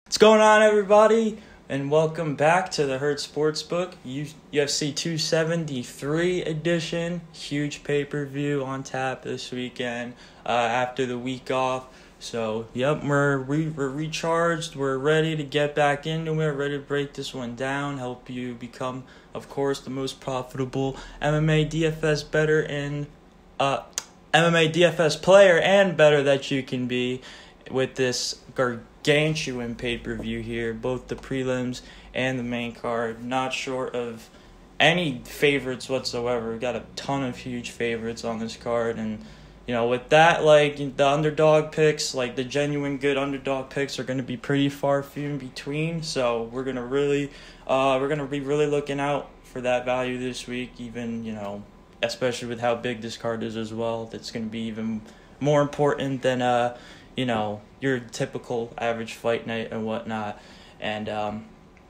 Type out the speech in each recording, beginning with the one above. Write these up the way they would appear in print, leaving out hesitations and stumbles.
What's going on, everybody? And welcome back to the Hurt Sportsbook UFC 273 edition. Huge pay-per-view on tap this weekend after the week off. So, yep, we're recharged. We're ready to get back into it, ready to break this one down, help you become, of course, the most profitable MMA DFS better and MMA DFS player and better that you can be with this gargantuan pay-per-view here, both the prelims and the main card. Not short of any favorites whatsoever. We've got a ton of huge favorites on this card, and with that, the underdog picks, the genuine good underdog picks are going to be pretty far few in between. So we're going to be really looking out for that value this week, even, especially with how big this card is as well. That's going to be even more important than your typical average fight night and whatnot. And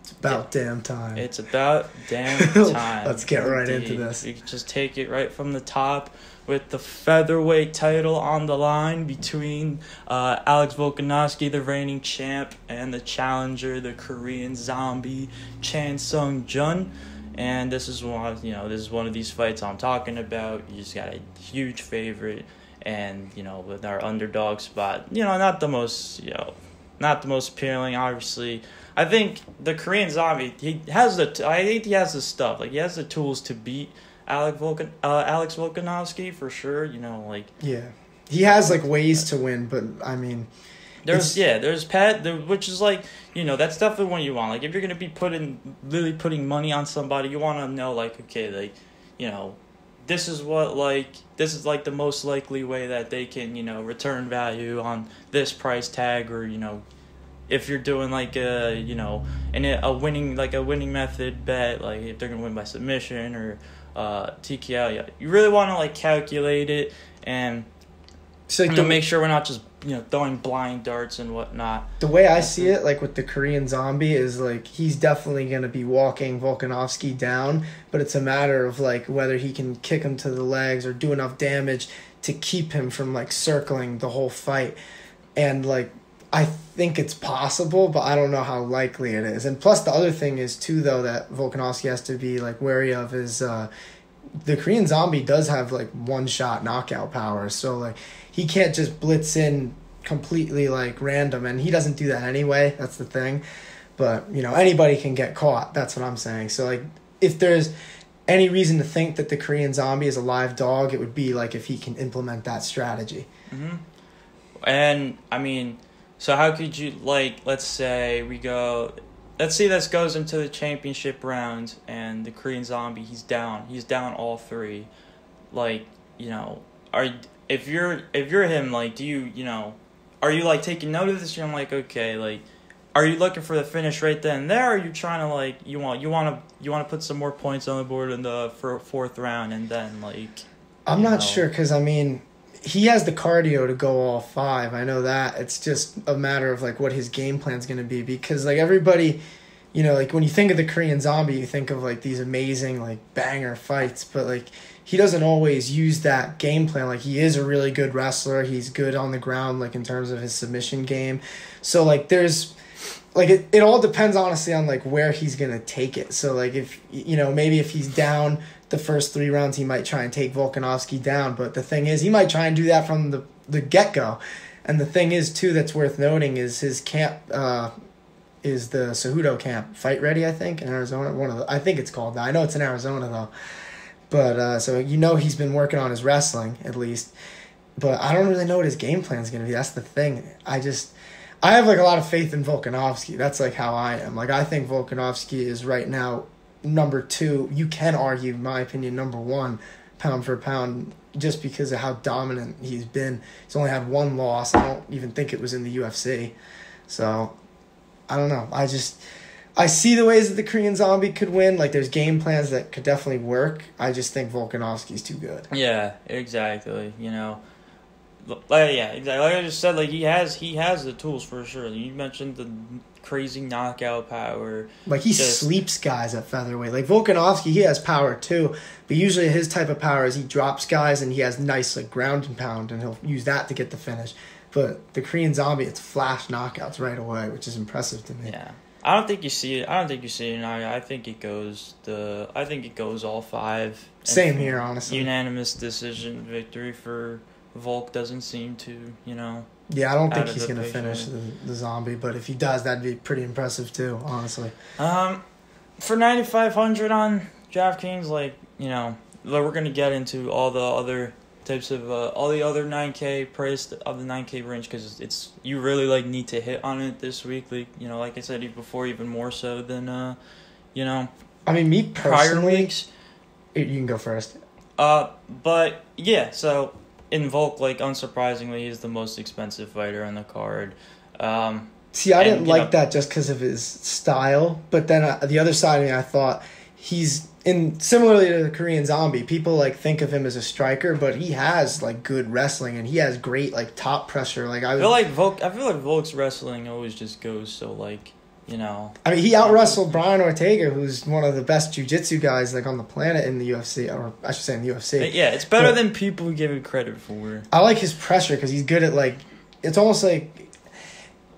it's about damn time. It's about damn time. Let's get right into this. You can just take it right from the top with the featherweight title on the line between Alex Volkanovski, the reigning champ, and the challenger, the Korean zombie, Chan Sung Jun. And this is one of these fights I'm talking about. You just got a huge favorite. And, with our underdog spot, not the most appealing, obviously. I think the Korean zombie, he has the stuff. He has the tools to beat Alex Volkanovski for sure, Yeah. He has, ways to win, but, I mean... There's Pat, which is, that's definitely what you want. If you're going to be putting money on somebody, you want to know, this is the most likely way that they can, return value on this price tag, or, if you're doing a winning method bet, if they're going to win by submission or TKO, you really want to calculate it and make sure we're not just throwing blind darts and whatnot. The way I see it, with the Korean zombie, is he's definitely going to be walking Volkanovski down, but it's a matter of whether he can kick him to the legs or do enough damage to keep him from circling the whole fight. And I think it's possible, but I don't know how likely it is. And plus the other thing is too, though, that Volkanovski has to be wary of is the Korean zombie does have one-shot knockout power, so he can't just blitz in completely random, and he doesn't do that anyway. That's the thing. But anybody can get caught. That's what I'm saying. So if there's any reason to think that the Korean zombie is a live dog, it would be if he can implement that strategy. Mm-hmm. And I mean, so how could you let's say this goes into the championship round, and the Korean zombie, he's down all three. If you're him, do you, are you taking note of this? You're okay, are you looking for the finish right then and there? Or are you trying to you want to put some more points on the board in the fourth round, and then I'm not sure, because I mean, he has the cardio to go all five. I know that. It's just a matter of what his game plan is going to be, because everybody, when you think of the Korean zombie, you think of these amazing banger fights, but he doesn't always use that game plan. He is a really good wrestler. He's good on the ground, in terms of his submission game. So, there's, it all depends, honestly, on, where he's going to take it. So, if, maybe if he's down the first 3 rounds, he might try and take Volkanovski down. But the thing is, he might try and do that from the get-go. And the thing is, too, that's worth noting is his camp is the Cejudo camp. Fight Ready, I think, in Arizona. I think it's called that. I know it's in Arizona, though. But, so, he's been working on his wrestling, at least. But I don't really know what his game plan is going to be. That's the thing. I have, a lot of faith in Volkanovski. That's, how I am. I think Volkanovski is right now number 2. You can argue, in my opinion, number 1, pound for pound, just because of how dominant he's been. He's only had 1 loss. I don't even think it was in the UFC. So, I don't know. I see the ways that the Korean zombie could win. There's game plans that could definitely work. I just think Volkanovski's too good. Yeah, exactly. Yeah, exactly. Like I just said, he has the tools for sure. You mentioned the crazy knockout power. He sleeps guys at featherweight. Volkanovski, he has power too, but usually his type of power is he drops guys and he has nice ground and pound, and he'll use that to get the finish. But the Korean Zombie, it's flash knockouts right away, which is impressive to me. Yeah. I don't think you see it. I think it goes all 5. Same here, honestly. Unanimous decision victory for Volk doesn't seem to, Yeah, I don't think he's going to finish the Zombie, but if he does, that'd be pretty impressive too, honestly. For 9,500 on DraftKings, we're going to get into all the other types of all the other 9K price of the 9K range, because you really need to hit on it this week, like I said before, even more so than I mean, me personally, prior weeks. You can go first. But yeah, so in Volk, unsurprisingly, he's the most expensive fighter on the card. See, I didn't like that just because of his style, but then the other side of me, I thought he's similarly to the Korean Zombie. People think of him as a striker, but he has good wrestling and he has great top pressure. I feel like Volk's wrestling always just goes so I mean, he out-wrestled Brian Ortega, who's one of the best jiu-jitsu guys on the planet in the UFC, or I should say in the UFC. Yeah, it's better than people give it credit for. I like his pressure because he's good at it's almost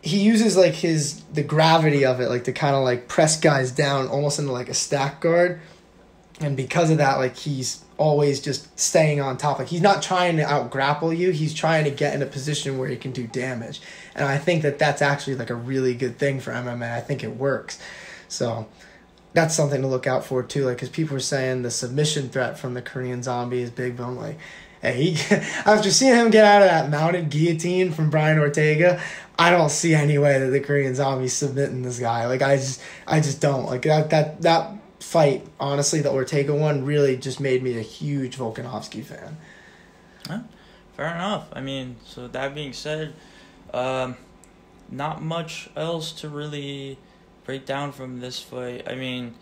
he uses the gravity of it to kind of press guys down almost into a stack guard, and because of that he's always just staying on top. He's not trying to out-grapple you, he's trying to get in a position where he can do damage. And I think that's actually a really good thing for MMA. I think it works. So that's something to look out for too. Because people were saying the submission threat from the Korean Zombie is big, but I'm hey, after seeing him get out of that mounted guillotine from Brian Ortega, I don't see any way that the Korean Zombie's submitting this guy. I just don't. That fight, honestly, the Ortega one, really just made me a huge Volkanovski fan. Huh? Fair enough. I mean, so that being said, not much else to really break down from this fight. I mean,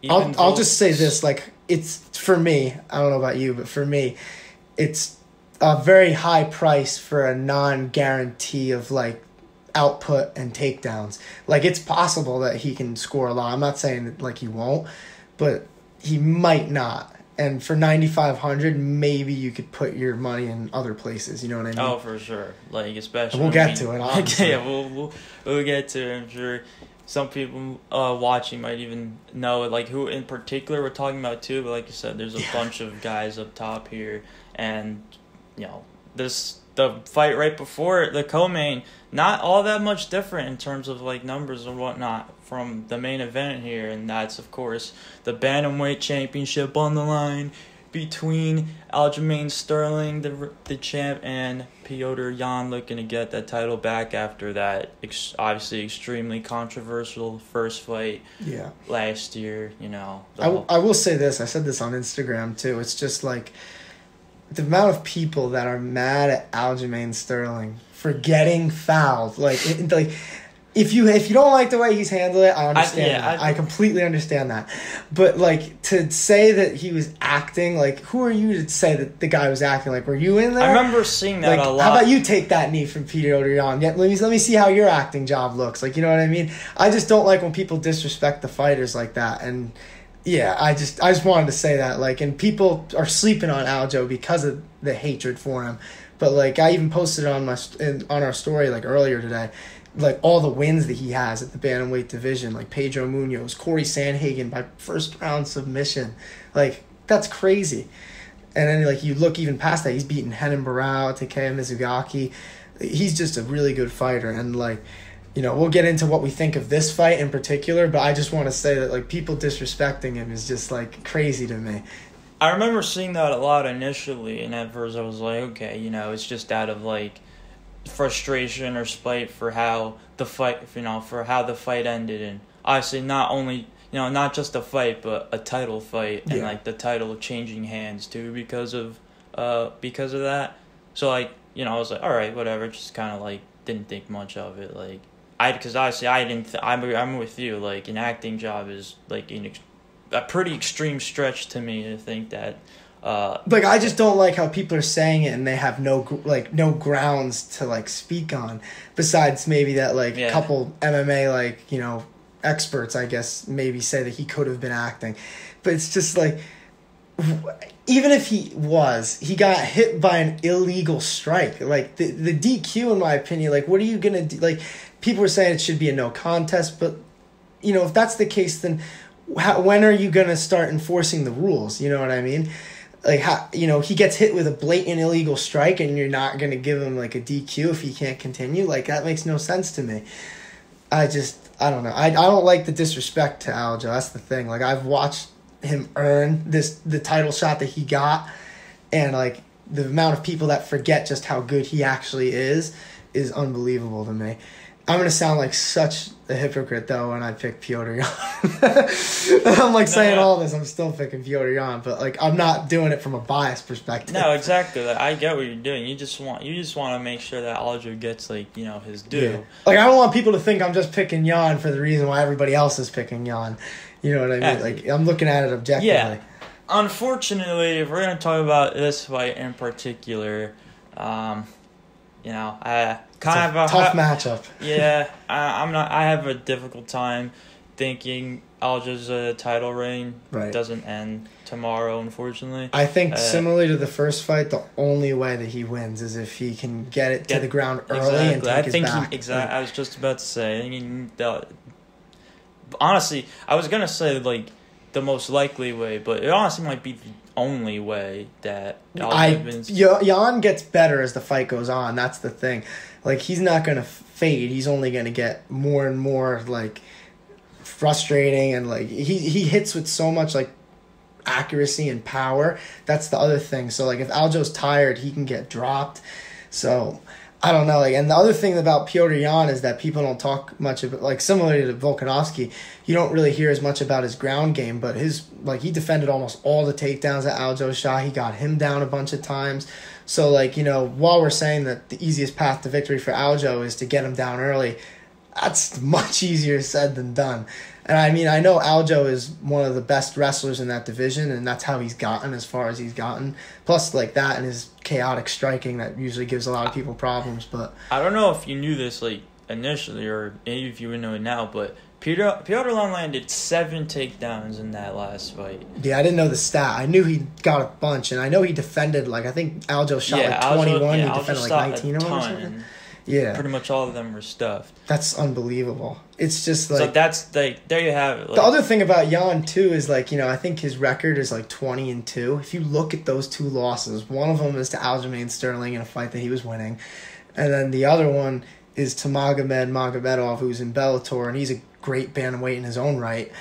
I'll just say this, it's, for me, I don't know about you, but for me, it's a very high price for a non-guarantee of output and takedowns. It's possible that he can score a lot. I'm not saying that he won't, but he might not. And for 9,500, maybe you could put your money in other places. You know what I mean? Oh, for sure. Especially. We'll get to it. Honestly. Yeah, we'll get to it. I'm sure some people watching might even know who in particular we're talking about too. But like you said, there's a bunch of guys up top here, and the fight right before it, the co-main, not all that much different in terms of numbers and whatnot from the main event here, and that's of course the bantamweight championship on the line between Aljamain Sterling, the champ, and Piotr Jan, looking to get that title back after that obviously extremely controversial first fight last year. I will say this. I said this on Instagram too. It's just the amount of people that are mad at Aljamain Sterling for getting fouled, if you don't like the way he's handled it, I understand. I completely understand that. But to say that he was acting, who are you to say that the guy was acting? Were you in there? I remember seeing that a lot. How about you take that knee from Piotr Jan? Let me see how your acting job looks. You know what I mean? I just don't like when people disrespect the fighters like that. And yeah, I just wanted to say that, and people are sleeping on Aljo because of the hatred for him. But I even posted it on our story earlier today, all the wins that he has at the bantamweight division, Pedro Munoz, Corey Sandhagen by first round submission, that's crazy. And then you look even past that, he's beaten Renan Barao, Takeya Mizugaki. He's just a really good fighter, and we'll get into what we think of this fight in particular, but I just want to say that people disrespecting him is just crazy to me. I remember seeing that a lot initially, and at first I was okay, it's just out of frustration or spite for how the fight, for how the fight ended, and obviously not only, not just a fight, but a title fight, and the title changing hands too because of that. So I was all right, whatever, just kind of didn't think much of it, because obviously I didn't. I'm with you. An acting job is a pretty extreme stretch to me to think that. I just don't like how people are saying it and they have no grounds to speak on, besides maybe that couple MMA experts, I guess, maybe say that he could have been acting, but it's just even if he got hit by an illegal strike. Like, the DQ, in my opinion, like, what are you going to do? Like, people were saying it should be a no contest, but, if that's the case, then when are you going to start enforcing the rules? You know what I mean? Like, he gets hit with a blatant illegal strike and you're not going to give him, like, a DQ if he can't continue? Like, that makes no sense to me. I don't know. I don't like the disrespect to Aljo. That's the thing. Like, I've watched him earn the title shot that he got, and like the amount of people that forget just how good he actually is unbelievable to me. I'm gonna sound like such a hypocrite though when I pick Petr Yan. I'm like saying all this, I'm still picking Petr Yan, but like I'm not doing it from a biased perspective. No, exactly. Like, I get what you're doing. You just want to make sure that Aljo gets his due. Yeah. Like, I don't want people to think I'm just picking Yan for the reason why everybody else is picking Yan. You know what I mean? Like, I'm looking at it objectively. Yeah. Unfortunately, if we're going to talk about this fight in particular, I kind of a tough matchup. Yeah, I have a difficult time thinking Aljo's title reign doesn't end tomorrow, unfortunately. I think similarly to the first fight, the only way that he wins is if he can get it to the ground early and take his back. Exactly. I was just about to say. Honestly, I was gonna say like the most likely way, but it honestly might be the only way that Yan gets better as the fight goes on. That's the thing. Like, he's not gonna fade. He's only gonna get more and more like frustrating, and like he hits with so much like accuracy and power. That's the other thing. So like if Aljo's tired, he can get dropped. So I don't know. Like, and the other thing about Petr Yan is that people don't talk much about, like, similarly to Volkanovski, you don't really hear as much about his ground game, but he defended almost all the takedowns that Aljo shot. He got him down a bunch of times. So, like, while we're saying that the easiest path to victory for Aljo is to get him down early, that's much easier said than done. And I mean, I know Aljo is one of the best wrestlers in that division, and that's how he's gotten as far as he's gotten. Plus, like, that and his chaotic striking that usually gives a lot of people problems. But I don't know if you knew this, like, initially, or maybe if you would know it now, but Petr Yan landed 7 takedowns in that last fight. Yeah, I didn't know the stat. I knew he got a bunch, and I know he defended, like, I think Aljo shot 21, he defended like 19 or something. Yeah. Pretty much all of them were stuffed. That's unbelievable. It's just like... So that's, like, there you have it. Like, the other thing about Yan, too, is, like, I think his record is, like, 20-2. If you look at those 2 losses, one of them is to Aljamain Sterling in a fight that he was winning. And then the other one is to Magomedov, who's in Bellator, and he's a great bantamweight in his own right.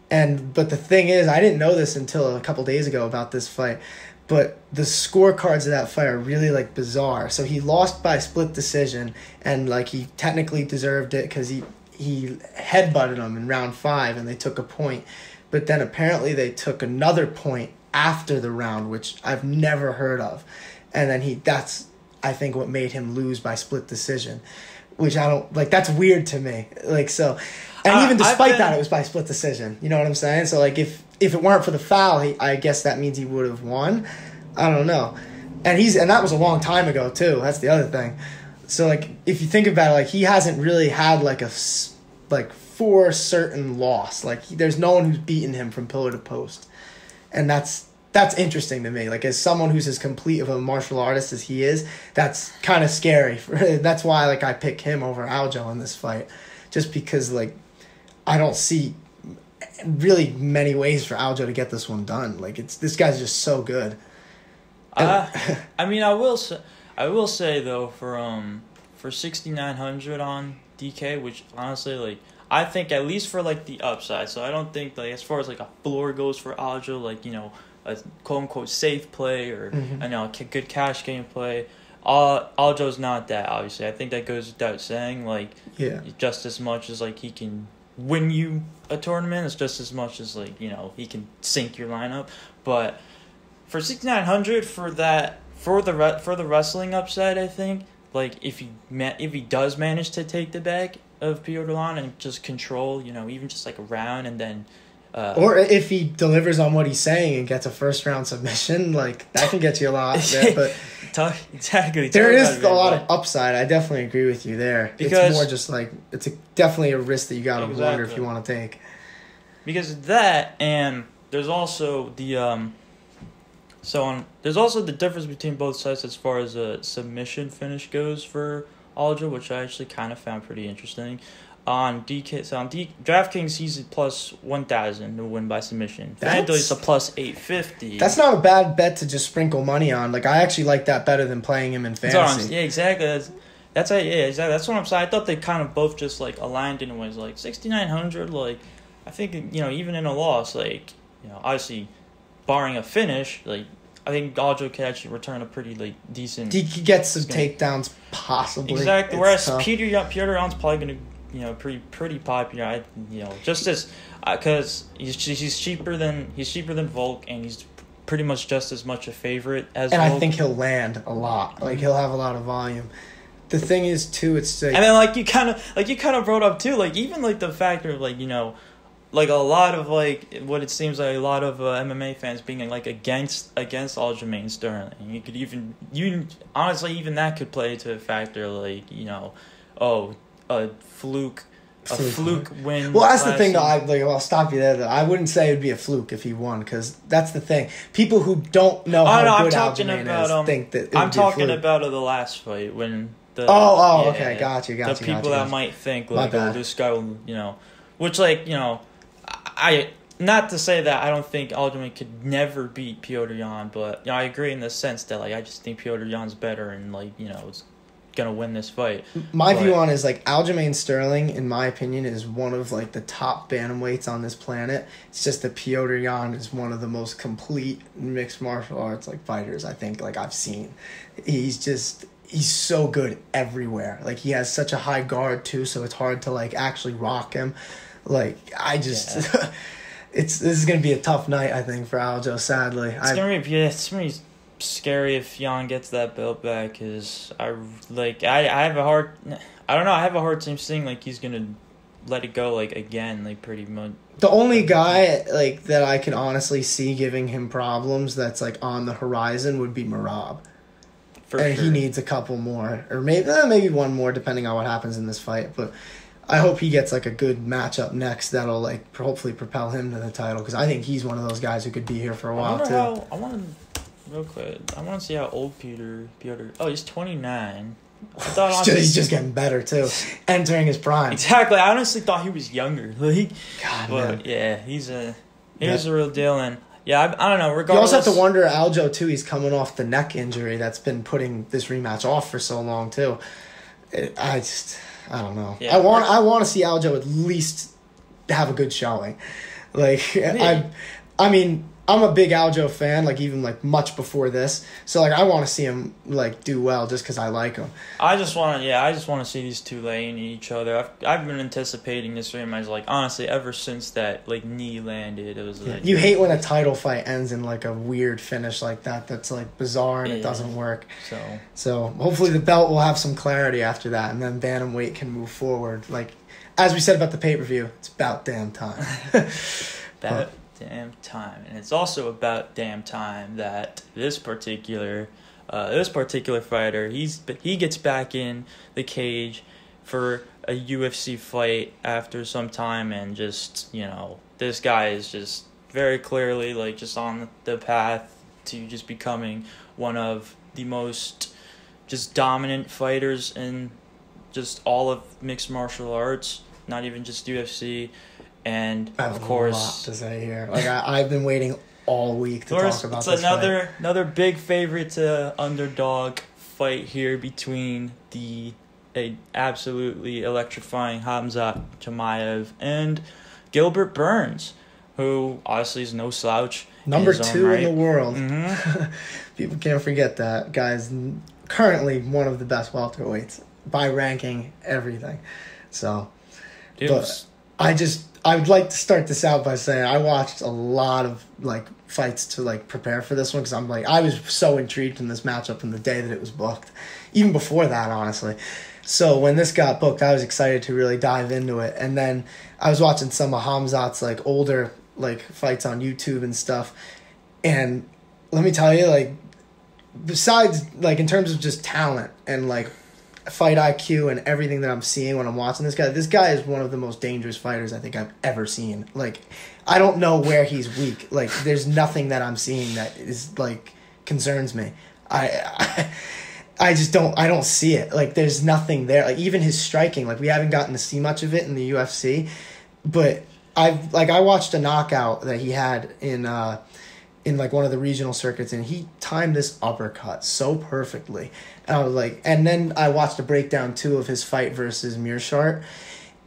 But the thing is, I didn't know this until a couple days ago about this fight, but the scorecards of that fight are really, like, bizarre. So he lost by split decision, and, like, he technically deserved it because he headbutted him in round 5, and they took a point. But then apparently they took another point after the round, which I've never heard of. And then that's, I think, what made him lose by split decision, which I don't, like, that's weird to me. Like, so, and even despite that, it was by split decision. You know what I'm saying? So, like, if it weren't for the foul, I guess that means he would have won. I don't know. And that was a long time ago, too. That's the other thing. So, like, if you think about it, like, he hasn't really had, like, for certain loss. Like, there's no one who's beaten him from pillar to post. And that's interesting to me. Like, as someone who's as complete of a martial artist as he is, that's kind of scary. That's why, like, I pick him over Aljo in this fight. Just because, like, I don't see really many ways for Aljo to get this one done. Like, this guy's just so good. I mean, I will say though, for 6,900 on DK, which honestly, like, I think at least for, like, the upside. So I don't think, like, as far as, like, a floor goes for Aljo, like, a quote unquote safe play or a good cash game play. Aljo's not that, obviously. I think that goes without saying. Like, just as much as, like, he can win you a tournament, it's just as much as, like, he can sink your lineup. But for 6,900 for the wrestling upside, I think, like, if he does manage to take the bag of Petr Yan and just control, even just like a round, and then or if he delivers on what he's saying and gets a first round submission, like, that can get you a lot. But exactly, there is a lot of upside. I definitely agree with you there. Because it's more just like definitely a risk that you gotta wonder if you want to take. Because of that, and there's also the There's also the difference between both sides as far as a submission finish goes for Aljo, which I actually kind of found pretty interesting. On DraftKings, he's a plus 1,000 to win by submission. FanDuel, he's a plus 850. That's not a bad bet to just sprinkle money on. Like, I actually like that better than playing him in fantasy. Yeah, exactly. Exactly. That's what I'm saying. I thought they kind of both just like aligned in ways. Like 6,900. Like, I think even in a loss, like obviously, barring a finish, like I think Aljo could actually return a pretty like decent. He gets some takedowns possibly. Exactly. Whereas Peter Yan's probably gonna. Pretty popular. Just as because he's cheaper than Volk, and he's pretty much just as much a favorite as. And Volk. I think he'll land a lot. Like he'll have a lot of volume. The thing is too, it's like, and then you kind of brought up too, like even like the factor of like a lot of like what it seems like a lot of MMA fans being like against Aljamain Sterling. You could even honestly even that could play to a factor like a fluke win. Well, that's the thing, though. I'll stop you there. Though I wouldn't say it'd be a fluke if he won, because that's the thing. People who don't know how good Aljamain is think that. I'm talking about the last fight when the. Okay, got you. The people that might think like, this guy will, which I not to say that I don't think Aljamain could never beat Petr Yan, but I agree in the sense that I just think Petr Yan's better and it's gonna win this fight. My view on is Aljamain Sterling, in my opinion, is one of the top bantamweights on this planet. It's just that Petr Yan is one of the most complete mixed martial arts fighters I think I've seen. He's so good everywhere. He has such a high guard too, so it's hard to actually rock him. This is gonna be a tough night I think for Aljo. Sadly, it's gonna be scary if Yan gets that belt back, because I have a hard time seeing he's gonna let it go again pretty much. The only guy that I can honestly see giving him problems that's on the horizon would be Merab. And sure. He needs a couple more, or maybe one more depending on what happens in this fight, but I hope he gets a good matchup next that'll hopefully propel him to the title, because I think he's one of those guys who could be here for a while too. Real quick, I want to see how old Petr. Oh, he's 29. I thought he's just getting better too, entering his prime. Exactly. I honestly thought he was younger. God, man. Yeah, he's a real deal. And yeah, I don't know. Regardless, you also have to wonder Aljo too. He's coming off the neck injury that's been putting this rematch off for so long too. I don't know. Yeah, I want to see Aljo at least have a good showing. I mean. I'm a big Aljo fan, even much before this. So I want to see him do well just because I like him. I just want to see these two laying each other. I've been anticipating this rematch honestly ever since that knee landed. It was you hate when a title fight ends in a weird finish like that. That's bizarre and it doesn't work. So hopefully the belt will have some clarity after that, and then bantamweight can move forward. As we said about the pay-per-view, it's about damn time. Damn time. And it's also about damn time that this particular fighter, he gets back in the cage for a UFC fight after some time, and just this guy is just very clearly just on the path to just becoming one of the most just dominant fighters in just all of mixed martial arts, not even just UFC. And of course, a lot to say here. I've been waiting all week to talk about this. It's another big favorite to underdog fight here between a absolutely electrifying Khamzat Chimaev and Gilbert Burns, who obviously is no slouch. Number 2 in the world. Mm-hmm. People can't forget that. Guy's currently one of the best welterweights by ranking everything. So, I would like to start this out by saying I watched a lot of fights to prepare for this one, because I was so intrigued in this matchup from the day that it was booked, even before that honestly. So when this got booked, I was excited to really dive into it, and then I was watching some of Khamzat's older fights on YouTube and stuff, and let me tell you, besides in terms of just talent and fight IQ and everything that I'm seeing when I'm watching this guy is one of the most dangerous fighters I think I've ever seen. I don't know where he's weak. Like, there's nothing that I'm seeing that is, like, concerns me. I just don't, I don't see it. Like, there's nothing there. Like, even his striking, like, we haven't gotten to see much of it in the UFC, but I watched a knockout that he had in like one of the regional circuits, and he timed this uppercut so perfectly. And I was like, and then I watched a breakdown too of his fight versus Mearshart,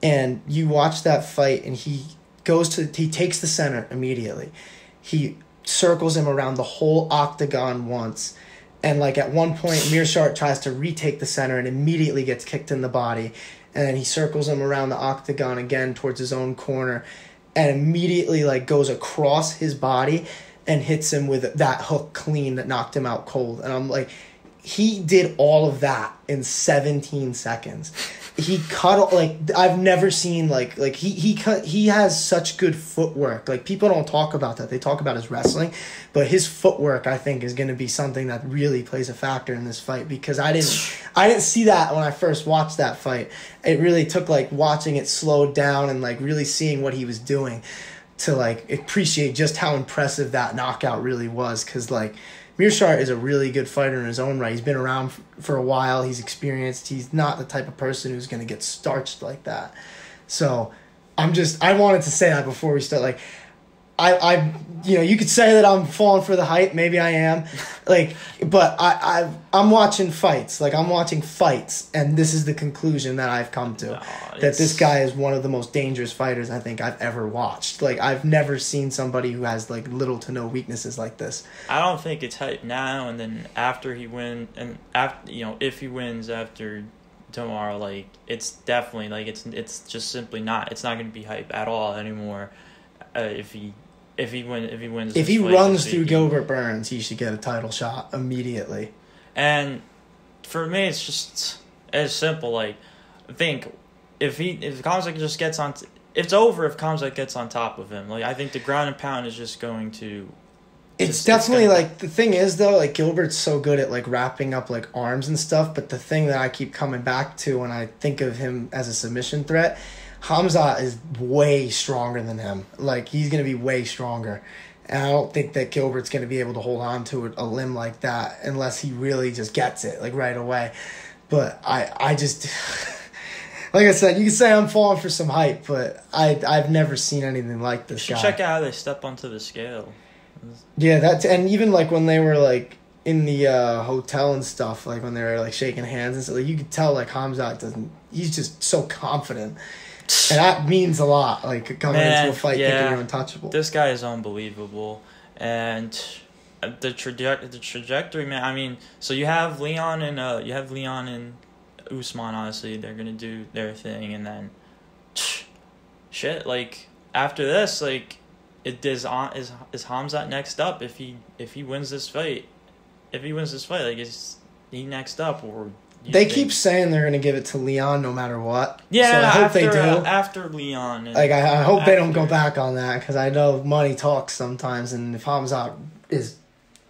and you watch that fight, and he takes the center immediately. He circles him around the whole octagon once, and like at one point, Mearshart tries to retake the center and immediately gets kicked in the body, and then he circles him around the octagon again towards his own corner, and immediately like goes across his body and hits him with that hook clean that knocked him out cold. And I'm like, he did all of that in 17 seconds. He cut, like, I've never seen, like he has such good footwork. Like, people don't talk about that. They talk about his wrestling, but his footwork, I think, is going to be something that really plays a factor in this fight, because I didn't see that when I first watched that fight. It really took, like, watching it slowed down and, like, really seeing what he was doing to, like, appreciate just how impressive that knockout really was, because, like, Mearshart is a really good fighter in his own right. He's been around for a while. He's experienced. He's not the type of person who's going to get starched like that. So I wanted to say that before we start. Like, I you could say that I'm falling for the hype. Maybe I am. Like, but I'm watching fights. Like, I'm watching fights, and this is the conclusion that I've come to. That this guy is one of the most dangerous fighters I think I've ever watched. Like, I've never seen somebody who has, like, little to no weaknesses like this. I don't think it's hype now, and then after he wins, and after, if he wins after tomorrow, like, it's definitely, like, it's just simply not. It's not going to be hype at all anymore. If he runs through Gilbert Burns, he should get a title shot immediately. And for me, it's just as simple. Like, I think if Khamzat just gets on, it's over if Khamzat gets on top of him. Like, I think the ground and pound is just going to. It's definitely like, the thing is though, like, Gilbert's so good at, like, wrapping up, like, arms and stuff. But the thing that I keep coming back to when I think of him as a submission threat, Khamzat is way stronger than him. Like, he's going to be way stronger. And I don't think that Gilbert's going to be able to hold on to a limb like that unless he really just gets it, like, right away. But I just... like I said, you can say I'm falling for some hype, but I've never seen anything like this guy. Check out how they step onto the scale. Yeah, and even, like, when they were, like, in the hotel and stuff, like, when they were, like, shaking hands and stuff, like, you could tell, like, Khamzat he's just so confident. And that means a lot, like, coming into a fight thinking you're untouchable. This guy is unbelievable. And the trajectory, man, I mean, so you have Leon and Usman, honestly, they're going to do their thing, and then shit, like, after this, like, is Khamzat next up if he wins this fight? Like, is he next up, or they keep saying they're going to give it to Leon no matter what. Yeah, so I hope they do. After Leon. Like, I hope they don't go back on that, because I know money talks sometimes, and if Khamzat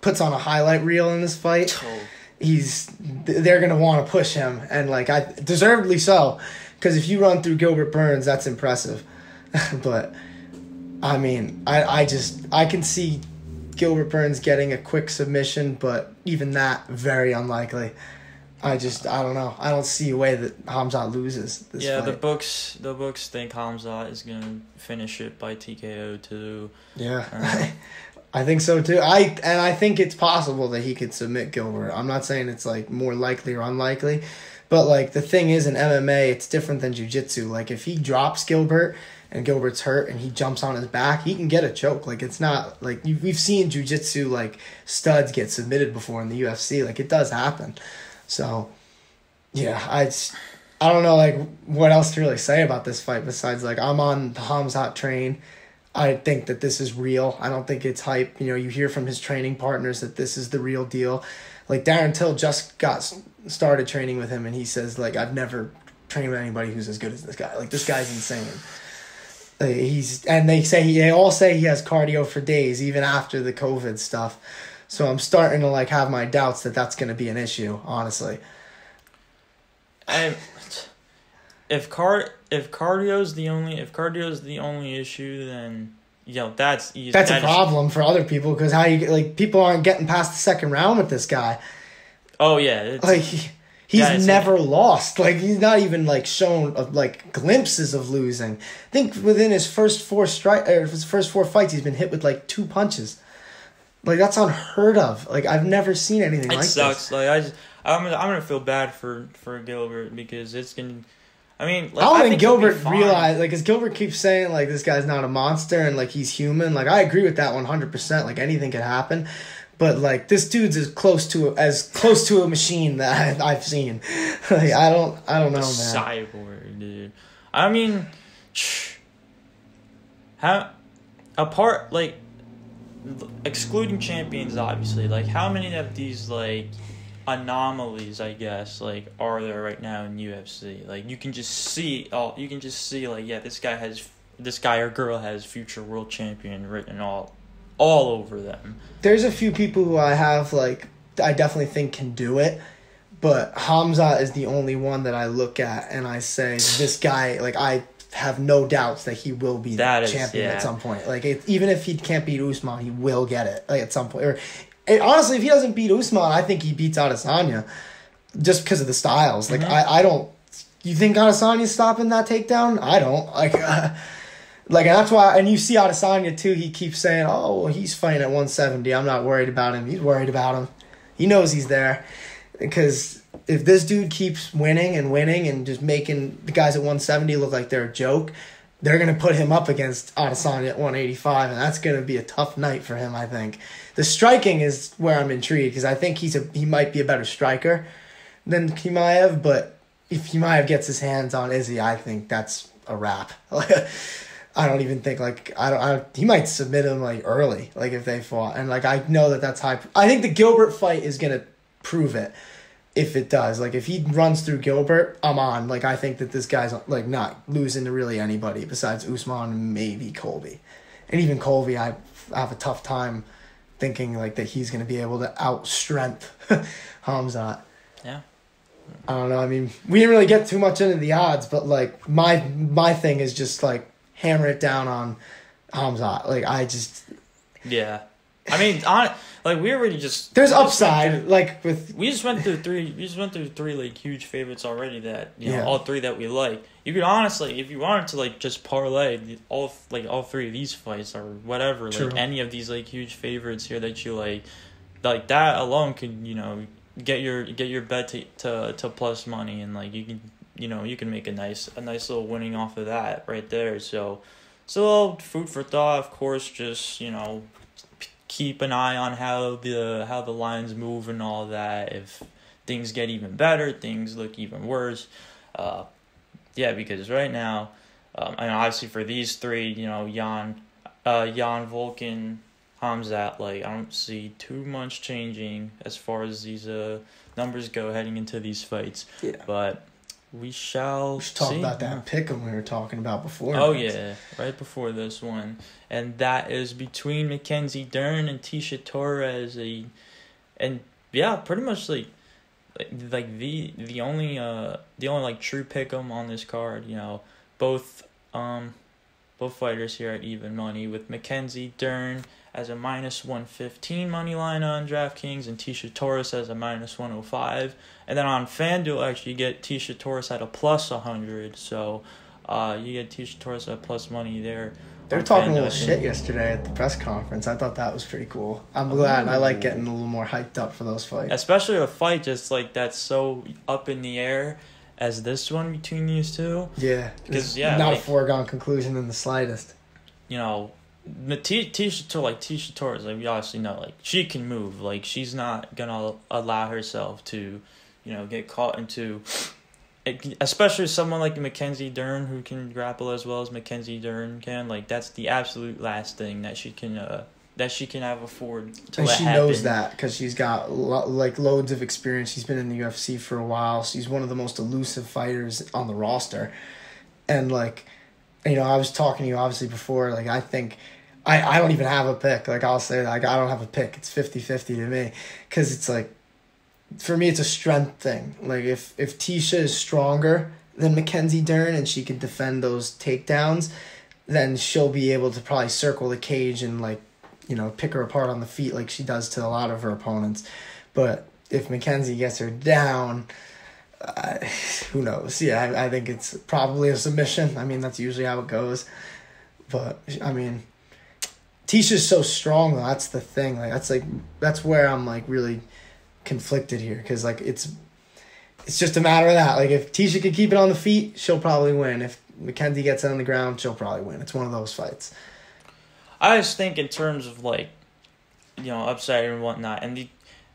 puts on a highlight reel in this fight, they're going to want to push him, and, like, deservedly so, because if you run through Gilbert Burns, that's impressive. But, I mean, I can see Gilbert Burns getting a quick submission, but even that, very unlikely. I don't know. I don't see a way that Khamzat loses this fight. The books think Khamzat is going to finish it by TKO too. Yeah. I think so too. I think it's possible that he could submit Gilbert. I'm not saying it's, like, more likely or unlikely, but, like, the thing is, in MMA, it's different than jiu-jitsu. Like, if he drops Gilbert and Gilbert's hurt and he jumps on his back, he can get a choke. Like, it's not like we've seen jiu-jitsu, like, studs get submitted before in the UFC. Like, it does happen. So, yeah, I don't know, like, what else to really say about this fight besides, like, I'm on the Khamzat train. I think that this is real. I don't think it's hype. You hear from his training partners that this is the real deal. Like, Darren Till just got started training with him, and he says, like, I've never trained with anybody who's as good as this guy. Like, this guy's insane. They all say he has cardio for days, even after the COVID stuff. So I'm starting to, like, have my doubts that that's going to be an issue, honestly. And if cardio's the only issue, then That's a problem for other people because people aren't getting past the second round with this guy. Oh yeah, he's never lost. Like he's not even shown glimpses of losing. I think within his first four fights, he's been hit with 2 punches. That's unheard of. I've never seen anything like this. It sucks. I'm gonna feel bad for Gilbert because it's gonna. I mean, I don't think Gilbert realized, because Gilbert keeps saying, this guy's not a monster and, he's human. I agree with that 100%. Anything could happen. But, this dude's as close to a machine that I've seen. I don't know, man. Cyborg, dude. I mean, excluding champions, obviously, how many of these, anomalies, I guess, are there right now in UFC? You can just see, this guy or girl has future world champion written all over them. There's a few people who I have, I definitely think can do it, but Hamzat is the only one that I look at and I say, this guy, I have no doubts that he will be the champion at some point. Even if he can't beat Usman, he will get it, at some point. Honestly, if he doesn't beat Usman, I think he beats Adesanya just because of the styles. I don't... You think Adesanya's stopping that takedown? I don't. And that's why... And you see Adesanya, too. He keeps saying, he's fighting at 170. I'm not worried about him. He's worried about him. He knows he's there. Because if this dude keeps winning and just making the guys at 170 look like they're a joke, they're going to put him up against Adesanya at 185, and that's going to be a tough night for him, I think. The striking is where I'm intrigued, because I think he might be a better striker than Chimaev, but if Chimaev gets his hands on Izzy, I think that's a wrap. I don't even think, he might submit him, early, if they fought. And, I know that's high. I think the Gilbert fight is going to prove it. If it does, if he runs through Gilbert, I'm on. I think that this guy's, not losing to really anybody besides Usman and maybe Colby. And even Colby, I have a tough time thinking, that he's going to be able to out-strength Hamzat. Yeah. I don't know. I mean, we didn't really get too much into the odds, but, my thing is just, hammer it down on Hamzat. I just... Yeah. I mean, we already just... There's upside, with... We just went through three huge favorites already that, all three that we like. You could honestly, if you wanted to, just parlay all 3 of these fights or whatever, True. Any of these, huge favorites here that you like that alone could, get your bet to plus money and, you can make a nice little winning off of that right there. So food for thought, of course, just, keep an eye on how the lines move and all that. If things get even better, things look even worse. Because right now, and obviously for these 3, Jan Volkan, Hamzat, I don't see too much changing as far as these numbers go heading into these fights. Yeah. But we shall talk about that pick'em we were talking about before. Oh, yeah, right before this one. And that is between Mackenzie Dern and Tisha Torres. Pretty much the only true pick'em on this card. Both fighters here at even money, with Mackenzie Dern as a -115 money line on DraftKings and Tisha Torres as a -105. And then on FanDuel, actually, you get Tisha Torres at a +100. So you get Tisha Torres at plus money there. They were talking a little shit yesterday at the press conference. I thought that was pretty cool. I'm glad. I like getting a little more hyped up for those fights. Especially a fight just that's so up in the air as this one between these two. Yeah. Because not a foregone conclusion in the slightest. Tisha Torres, we obviously know, she can move. She's not gonna allow herself to, get caught into, especially someone like Mackenzie Dern who can grapple as well as Mackenzie Dern can. That's the absolute last thing that she can have afford to and let she happen. knows that because she's got loads of experience. She's been in the UFC for a while. She's one of the most elusive fighters on the roster, and I was talking to you obviously before. I think I don't even have a pick. I'll say that I don't have a pick. It's 50-50 to me because it's for me it's a strength thing. If Tisha is stronger than Mackenzie Dern and she can defend those takedowns, then she'll be able to probably circle the cage and, like, you know, pick her apart on the feet like she does to a lot of her opponents. But if Mackenzie gets her down, who knows? Yeah, I think it's probably a submission. I mean, that's usually how it goes. But, I mean, Tisha's so strong, though. That's the thing. That's where I'm, like, really conflicted here. Because, like, it's just a matter of that. Like, if Tisha can keep it on the feet, she'll probably win. If Mackenzie gets it on the ground, she'll probably win. It's one of those fights. I just think in terms of, like, you know, upside and whatnot, and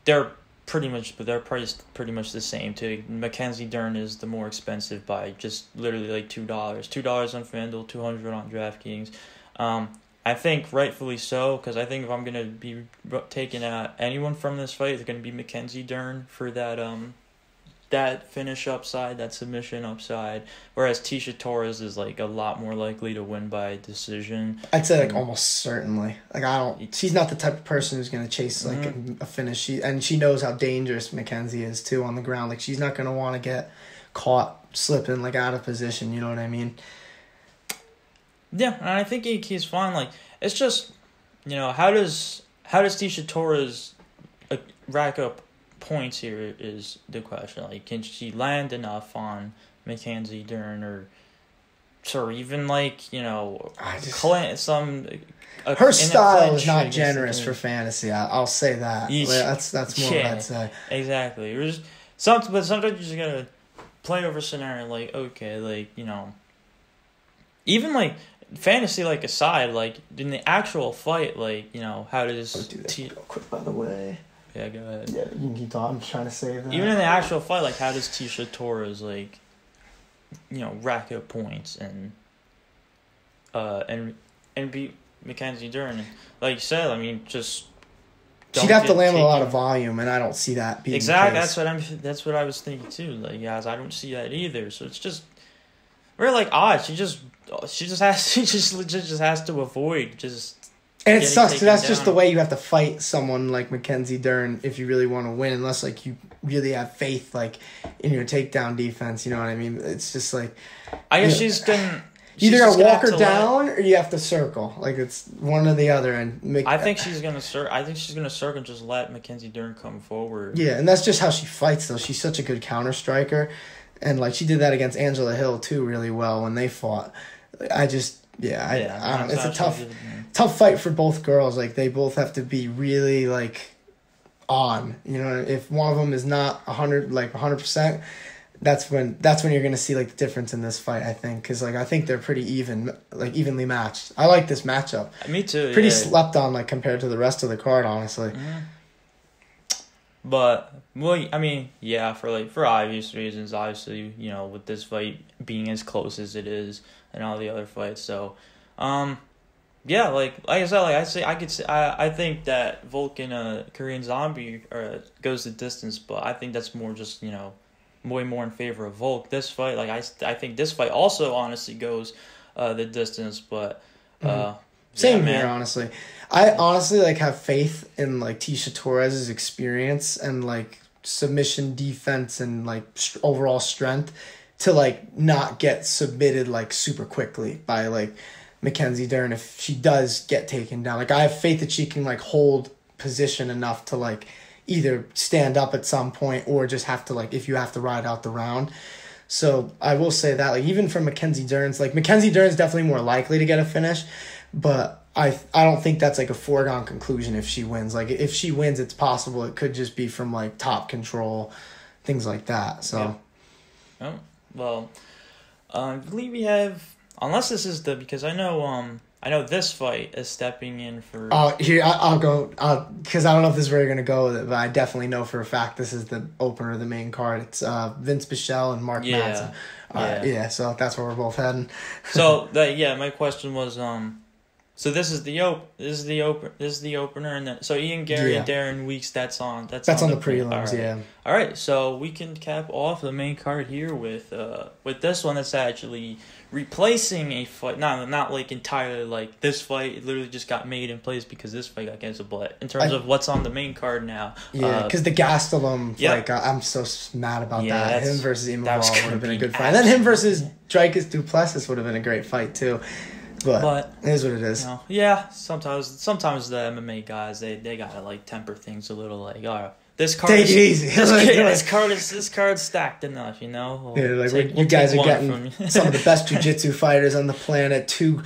they're priced pretty much the same too. Mackenzie Dern is the more expensive by just literally like $2 on FanDuel, $200 on DraftKings. I think rightfully so, because I think if I'm gonna be taking out anyone from this fight, it's gonna be Mackenzie Dern for that finish upside, that submission upside, whereas Tisha Torres is like a lot more likely to win by decision. I'd say like almost certainly. Like she's not the type of person who's gonna chase like a finish. She knows how dangerous Mackenzie is too on the ground. Like she's not gonna want to get caught slipping like out of position. You know what I mean? Yeah, and I think he's fine. Like it's just, you know, how does Tisha Torres rack up points here is the question. Like, can she land enough on Mackenzie Dern or even like, you know, her style is not generous for fantasy. I'll say that. That's more what I'd say. Exactly. But sometimes you're just gotta play over scenario. Like, okay, like, you know, even like fantasy like aside, like in the actual fight, like, you know, how does real quick, by the way. Yeah, go ahead. Yeah, you can keep talking. I'm trying to save that. Even in the actual fight, like, how does Tisha Torres, like, you know, rack up points and beat Mackenzie Dern? Like you said, I mean, just she'd have to land a lot of volume, and I don't see that being exactly. That's what I was thinking too. Like, guys, I don't see that either. So it's just we're like odd. She just has to avoid just. And it sucks because that's just the way you have to fight someone like Mackenzie Dern if you really want to win, unless like you really have faith like in your takedown defense. You know what I mean? It's just like I guess she's gonna either walk her down or you have to circle. Like it's one or the other. And I think she's gonna circle. I think she's gonna circle and just let Mackenzie Dern come forward. Yeah, and that's just how she fights. Though she's such a good counter striker, and like she did that against Angela Hill too, really well when they fought. I don't know. It's a tough fight for both girls. Like they both have to be really like on. You know, if one of them is not 100%, that's when you're gonna see like the difference in this fight. I think because like I think they're pretty evenly matched. I like this matchup. Me too. Pretty slept on like compared to the rest of the card, honestly. Mm-hmm. But well, I mean, yeah, for obvious reasons. Obviously, you know, with this fight being as close as it is. And all the other fights, so, yeah, like I said, I think that Volk and Korean Zombie goes the distance, but I think that's more just, you know, way more in favor of Volk. This fight, like I think this fight also honestly goes the distance, but same here, honestly. I honestly like have faith in like Tisha Torres's experience and like submission defense and like overall strength. To, like, not get submitted, like, super quickly by, like, Mackenzie Dern if she does get taken down. Like, I have faith that she can, like, hold position enough to, like, either stand up at some point or just have to, like, if you have to ride out the round. So, I will say that, like, even for Mackenzie Dern's definitely more likely to get a finish, but I don't think that's, like, a foregone conclusion if she wins. Like, if she wins, it's possible it could just be from, like, top control, things like that, so... Yeah. Oh. Well, I believe we have, unless this is because I know this fight is stepping in for... Here, I'll go, because I don't know if this is where you're going to go with it, but I definitely know for a fact this is the opener of the main card. It's Vince Bichelle and Mark Madsen. Yeah, so that's where we're both heading. So, my question was, so this is the opener, and then so Ian Gary and Darren Weeks. That's on the prelims. Right. Yeah. All right, so we can cap off the main card here with this one that's actually replacing a fight. Not like entirely like this fight. It literally just got made in place because this fight got canceled. But in terms of what's on the main card now, because the Gastelum, I'm so mad about that. Him versus Imavov would have been a good fight. And then him versus Dricus Duplessis would have been a great fight too. But it is what it is. Yeah, sometimes the MMA guys they gotta like temper things a little, like, all right, this card take it easy. This card's stacked enough, you guys are getting some of the best jiu-jitsu fighters on the planet. Two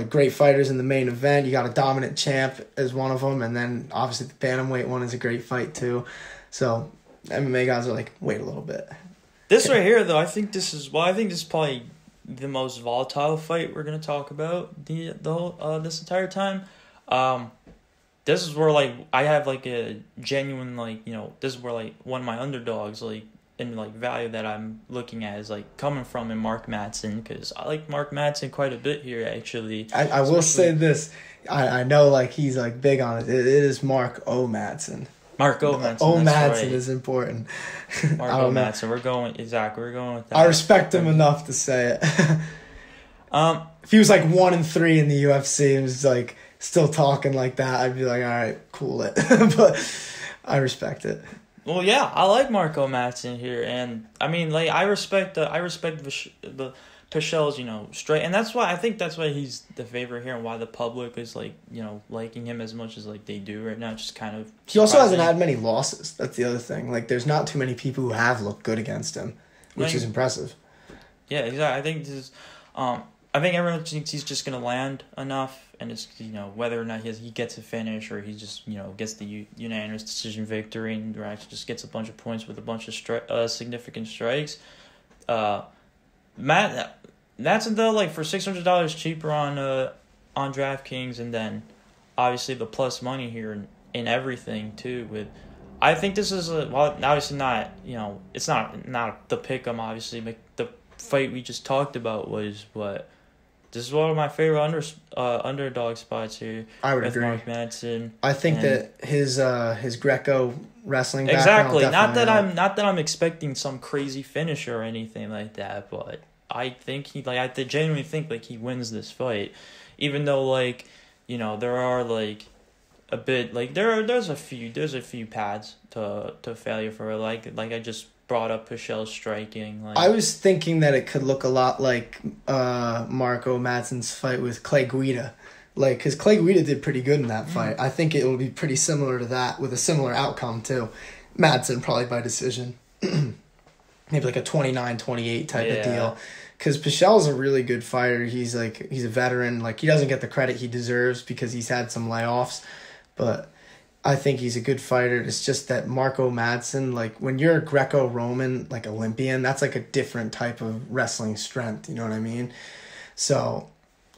great fighters in the main event. You got a dominant champ as one of them, and then obviously the bantamweight one is a great fight too. So MMA guys are like, wait a little bit. This right here, though, I think this is probably the most volatile fight we're gonna talk about the whole this entire time. This is where like I have like a genuine this is where like one of my underdogs like in like value that I'm looking at is like coming from in Mark Madsen, because I like Mark Madsen quite a bit here actually. I will say this, I know like he's like big on it. It is Mark O. Madsen. Mark O. Madsen. O. Madsen is important. Mark O. Madsen. We're going with that. I respect him enough to say it. If he was like 1-3 in the UFC and was like still talking like that, I'd be like, all right, cool it. But I respect it. Well, yeah, I like Marco Madsen here, and I mean, like, I respect the Pichel's, straight, and that's why he's the favorite here, and why the public is like, liking him as much as like they do right now. Just kind of. He also hasn't had many losses. That's the other thing. Like, there's not too many people who have looked good against him, which is impressive. Yeah, exactly. I think this is, I think everyone thinks he's just gonna land enough. And it's, whether or not he gets a finish or he just, gets the unanimous decision victory and actually just gets a bunch of points with a bunch of significant strikes. Madsen, though, like, for $600 cheaper on DraftKings, and then obviously the plus money here in everything, too. I think this is obviously not, it's not the pick 'em, obviously. But the fight we just talked about was what. This is one of my favorite underdog spots here. I would agree. Mark Madsen. I think that his Greco wrestling exactly. Not that I'm expecting some crazy finish or anything like that, but I think I genuinely think like he wins this fight, even though like there are like a bit like there's a few paths to failure for it. Like I just brought up Pichel's striking. I was thinking that it could look a lot like Marco Madsen's fight with Clay Guida. Like, because Clay Guida did pretty good in that fight. I think it will be pretty similar to that with a similar outcome, too. Madsen probably by decision. Maybe like a 29-28 type of deal. Because Pichel's a really good fighter. He's a veteran. Like, he doesn't get the credit he deserves because he's had some layoffs. But I think he's a good fighter. It's just that Marco Madsen, like, when you're a Greco-Roman, like, Olympian, that's, like, a different type of wrestling strength, you know what I mean? So,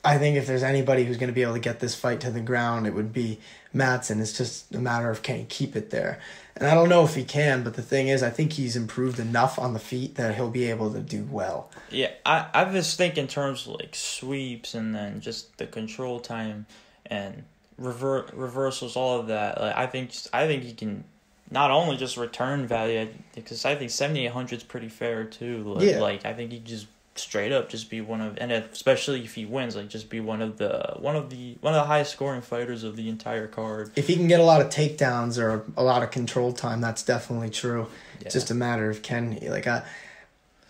I think if there's anybody who's going to be able to get this fight to the ground, it would be Madsen. It's just a matter of can he keep it there. And I don't know if he can, but the thing is, I think he's improved enough on the feet that he'll be able to do well. Yeah, I just think in terms of, like, sweeps and then just the control time and reversals, all of that. Like, I think he can not only just return value, because I think 7,800 is pretty fair too. Like I think he just straight up just be one of, and especially if he wins, like just be one of the highest scoring fighters of the entire card. If he can get a lot of takedowns or a lot of control time, that's definitely true. Yeah. It's just a matter of can he. Like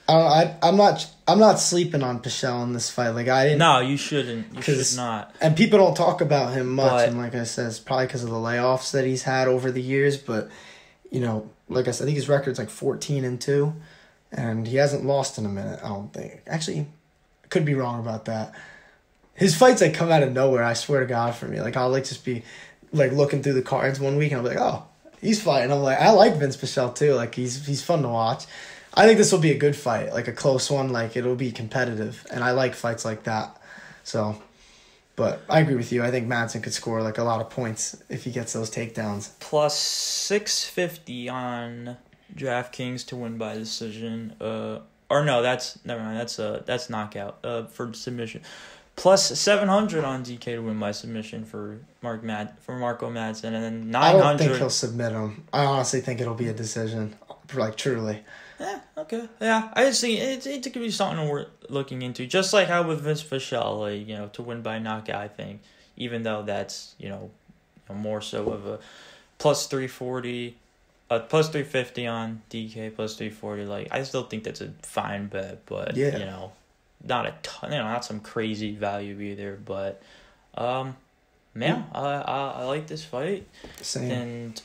I'm not sleeping on Pichel in this fight. Like I didn't. No, you shouldn't. You should not. And people don't talk about him much. And like I said, it's probably because of the layoffs that he's had over the years. But like I said, I think his record's like 14-2, and he hasn't lost in a minute. I don't think. Actually, I could be wrong about that. His fights like come out of nowhere. I swear to God, for me, like I'll like just be like looking through the cards one week, and I'll be like, oh, he's fighting. I'm like, I like Vince Pichel too. Like he's fun to watch. I think this will be a good fight, like a close one. Like it'll be competitive, and I like fights like that. So, but I agree with you. I think Madsen could score like a lot of points if he gets those takedowns. Plus 650 on DraftKings to win by decision. Or no, never mind. That's knockout. For submission. Plus 700 on DK to win by submission for Marco Madsen, and then 900. I don't think he'll submit him. I honestly think it'll be a decision. Like truly. Yeah, okay. Yeah, I just think it could be something worth looking into. Just like how with Vince Pichel, like, to win by knockout, I think, even though that's, more so of a plus 340, plus 350 on DK, plus 340, like, I still think that's a fine bet, but, not a ton, not some crazy value either. But, I like this fight. Same. And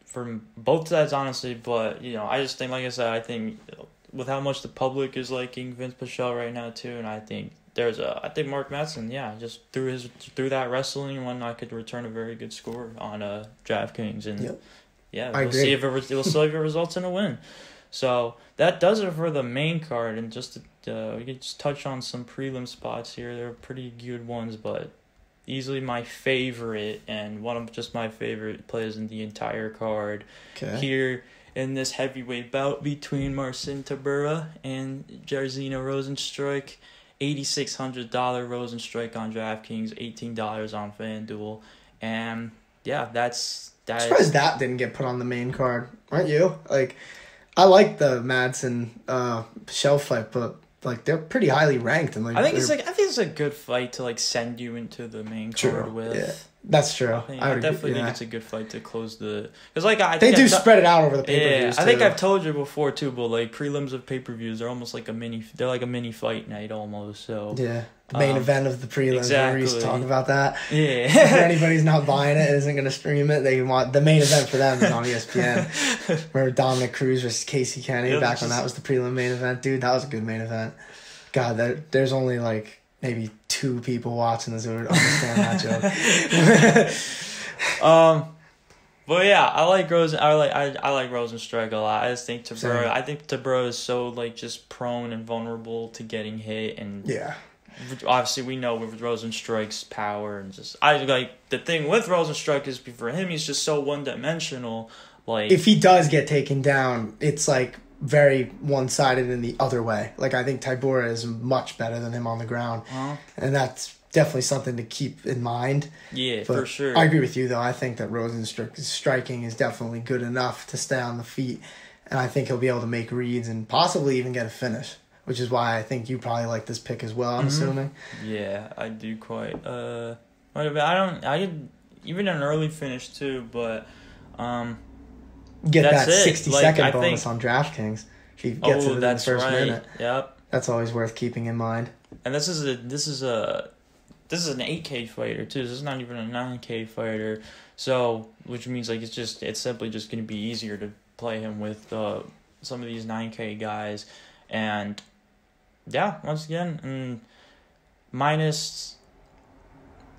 from both sides, honestly. But I just think, like I said, I think with how much the public is liking Vince Pichel right now too, and I think I think Mark Madsen, just through that wrestling and whatnot, could return a very good score on DraftKings, and we'll see if it results in a win. So that does it for the main card, and just we can just touch on some prelim spots here. They're pretty good ones, but easily my favorite and one of just my favorite players in the entire card here in this heavyweight bout between Marcin Tybura and Jairzinho Rozenstruik. $8,600 Rozenstruik on DraftKings, $18 on FanDuel, and that's I'm surprised that didn't get put on the main card, aren't you? Like, I like the Madsen Pichel fight, but like they're pretty highly ranked, and like I think it's a good fight to like send you into the main card with. Yeah. That's true. I definitely think it's a good fight to close the... Because spread it out over the pay-per-views, I think I've told you before, too, but, like, prelims of pay-per-views, they're almost like a mini... They're like a mini fight night, almost, so... Yeah, the main event of the prelims. Exactly. We used to talk about that. Yeah. If anybody's not buying it and isn't going to stream it, they want... The main event for them is on ESPN. Remember Dominic Cruz versus Casey Kennedy back when that was the prelim main event? Dude, that was a good main event. God, there's only, like... Maybe 2 people watching this would understand that joke. But yeah, I like Rozenstruik a lot. I just think Tybura is so like just prone and vulnerable to getting hit, and obviously we know with Rozenstruik's power, and just the thing with Rozenstruik is for him he's just so one dimensional. Like if he does get taken down, it's like very one-sided in the other way. Like, I think Tybura is much better than him on the ground. And that's definitely something to keep in mind. Yeah, but for sure. I agree with you, though. I think that Rozenstruik's striking is definitely good enough to stay on the feet. And I think he'll be able to make reads and possibly even get a finish, which is why I think you probably like this pick as well, I'm assuming. Yeah, I do quite. Even an early finish, too, but... Get that 60-second bonus on DraftKings if he gets it in the first minute. Yep. That's always worth keeping in mind. And this is an 8K fighter too. This is not even a 9K fighter. So, which means like it's simply just going to be easier to play him with some of these 9K guys. And once again, minus.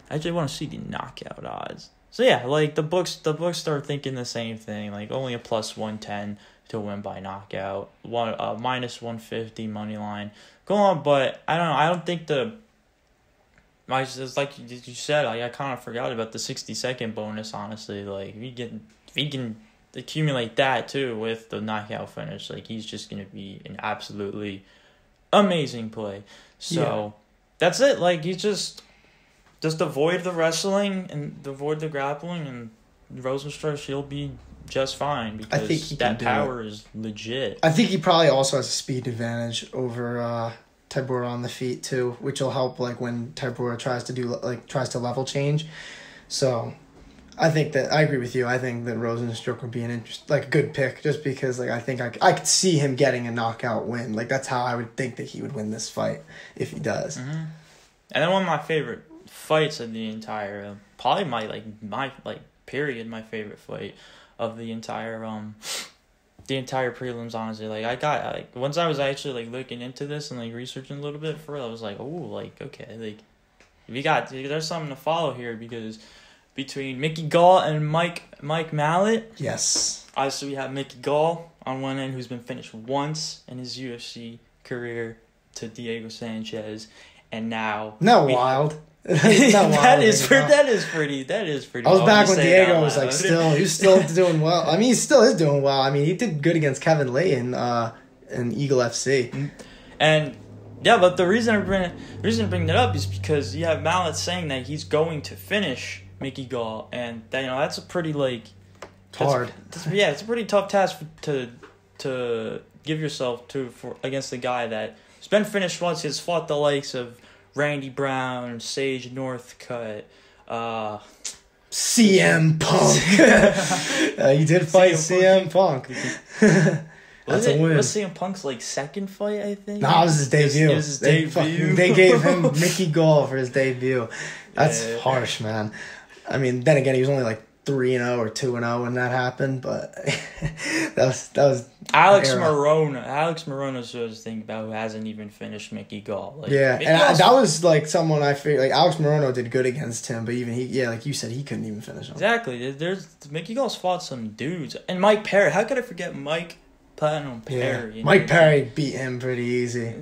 I actually want to see the knockout odds. So yeah, like the books start thinking the same thing. Like only a plus 110 to win by knockout. Minus 150 money line. Go on, but I don't know. I don't think it's like you said. Like I kind of forgot about the 60-second bonus. Honestly, like if he can accumulate that too with the knockout finish, like he's just gonna be an absolutely amazing play. So that's it. Like you just avoid the wrestling and avoid the grappling, and Rozenstruik, she'll be just fine because I think that power is legit. I think he probably also has a speed advantage over Tybura on the feet too, which will help like when Tybura tries to level change. So I think that I agree with you. I think that Rozenstruik would be a good pick just because like I think I could see him getting a knockout win. Like that's how I would think that he would win this fight if he does. Mm-hmm. And then one of my favorite fights of the entire probably my favorite fight of the entire prelims, honestly. Like I got once I was actually like looking into this and like researching a little bit for it, I was like, oh, like okay, like there's something to follow here, because between Mickey Gall and Mike Mallet, yes, obviously we have Mickey Gall on one end, who's been finished once in his UFC career to Diego Sanchez, and now wild. That is pretty. I was back when Diego was like he was still doing well. I mean, he still is doing well. I mean, he did good against Kevin Lee in Eagle FC. And but the reason I bring that up is because you have Mallet saying that he's going to finish Mickey Gall, and that, that's a pretty hard. It's a pretty tough task to give yourself for against the guy that has been finished once. He's fought the likes of Randy Brown, Sage Northcutt, CM Punk. You did fight CM Punk. That's a win. Was CM Punk's like second fight, I think? No, it was his debut. It was his debut. They gave him Mickey Gall for his debut. That's harsh, man. I mean, then again, he was only like 3-0 or 2-0 when that happened, but that was Alex Morona. Alex Morona sort of thing about who hasn't even finished Mickey Gall. Like, yeah, that was like someone I figured like Alex Morona did good against him, but even he, like you said, he couldn't even finish him. Exactly. Mickey Gall's fought some dudes, and Mike Perry. How could I forget Mike Platinum Perry? Yeah. Mike Perry beat him pretty easy.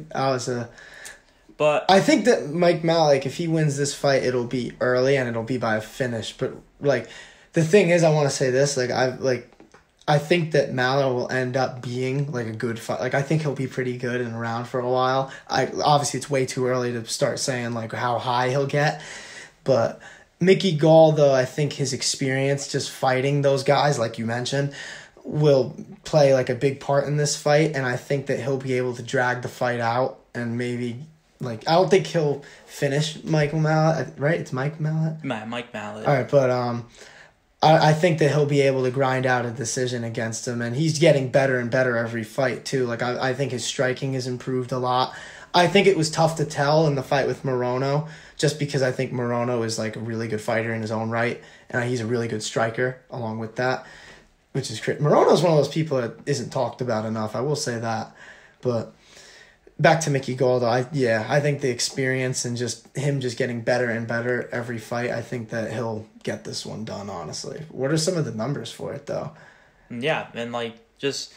But I think that Mike Malek, if he wins this fight, it'll be early and it'll be by a finish. But like, the thing is, I want to say this. Like, I think that Malek will end up being like a good fight. Like, I think he'll be pretty good and around for a while. Obviously it's way too early to start saying like how high he'll get, but Mickey Gall, though, I think his experience just fighting those guys, like you mentioned, will play like a big part in this fight, and I think that he'll be able to drag the fight out and maybe. Like, I don't think he'll finish Michael Mallet, right? It's Mike Mallet? Mike Mallet. All right, but I think that he'll be able to grind out a decision against him, and he's getting better and better every fight, too. Like, I think his striking has improved a lot. I think it was tough to tell in the fight with Morono, just because I think Morono is, like, a really good fighter in his own right, and he's a really good striker along with that, which is great. Morono's one of those people that isn't talked about enough, I will say that, but... Back to Mickey Gall, though, I think the experience and just him just getting better and better every fight, I think that he'll get this one done, honestly. What are some of the numbers for it, though? Yeah, and, like, just...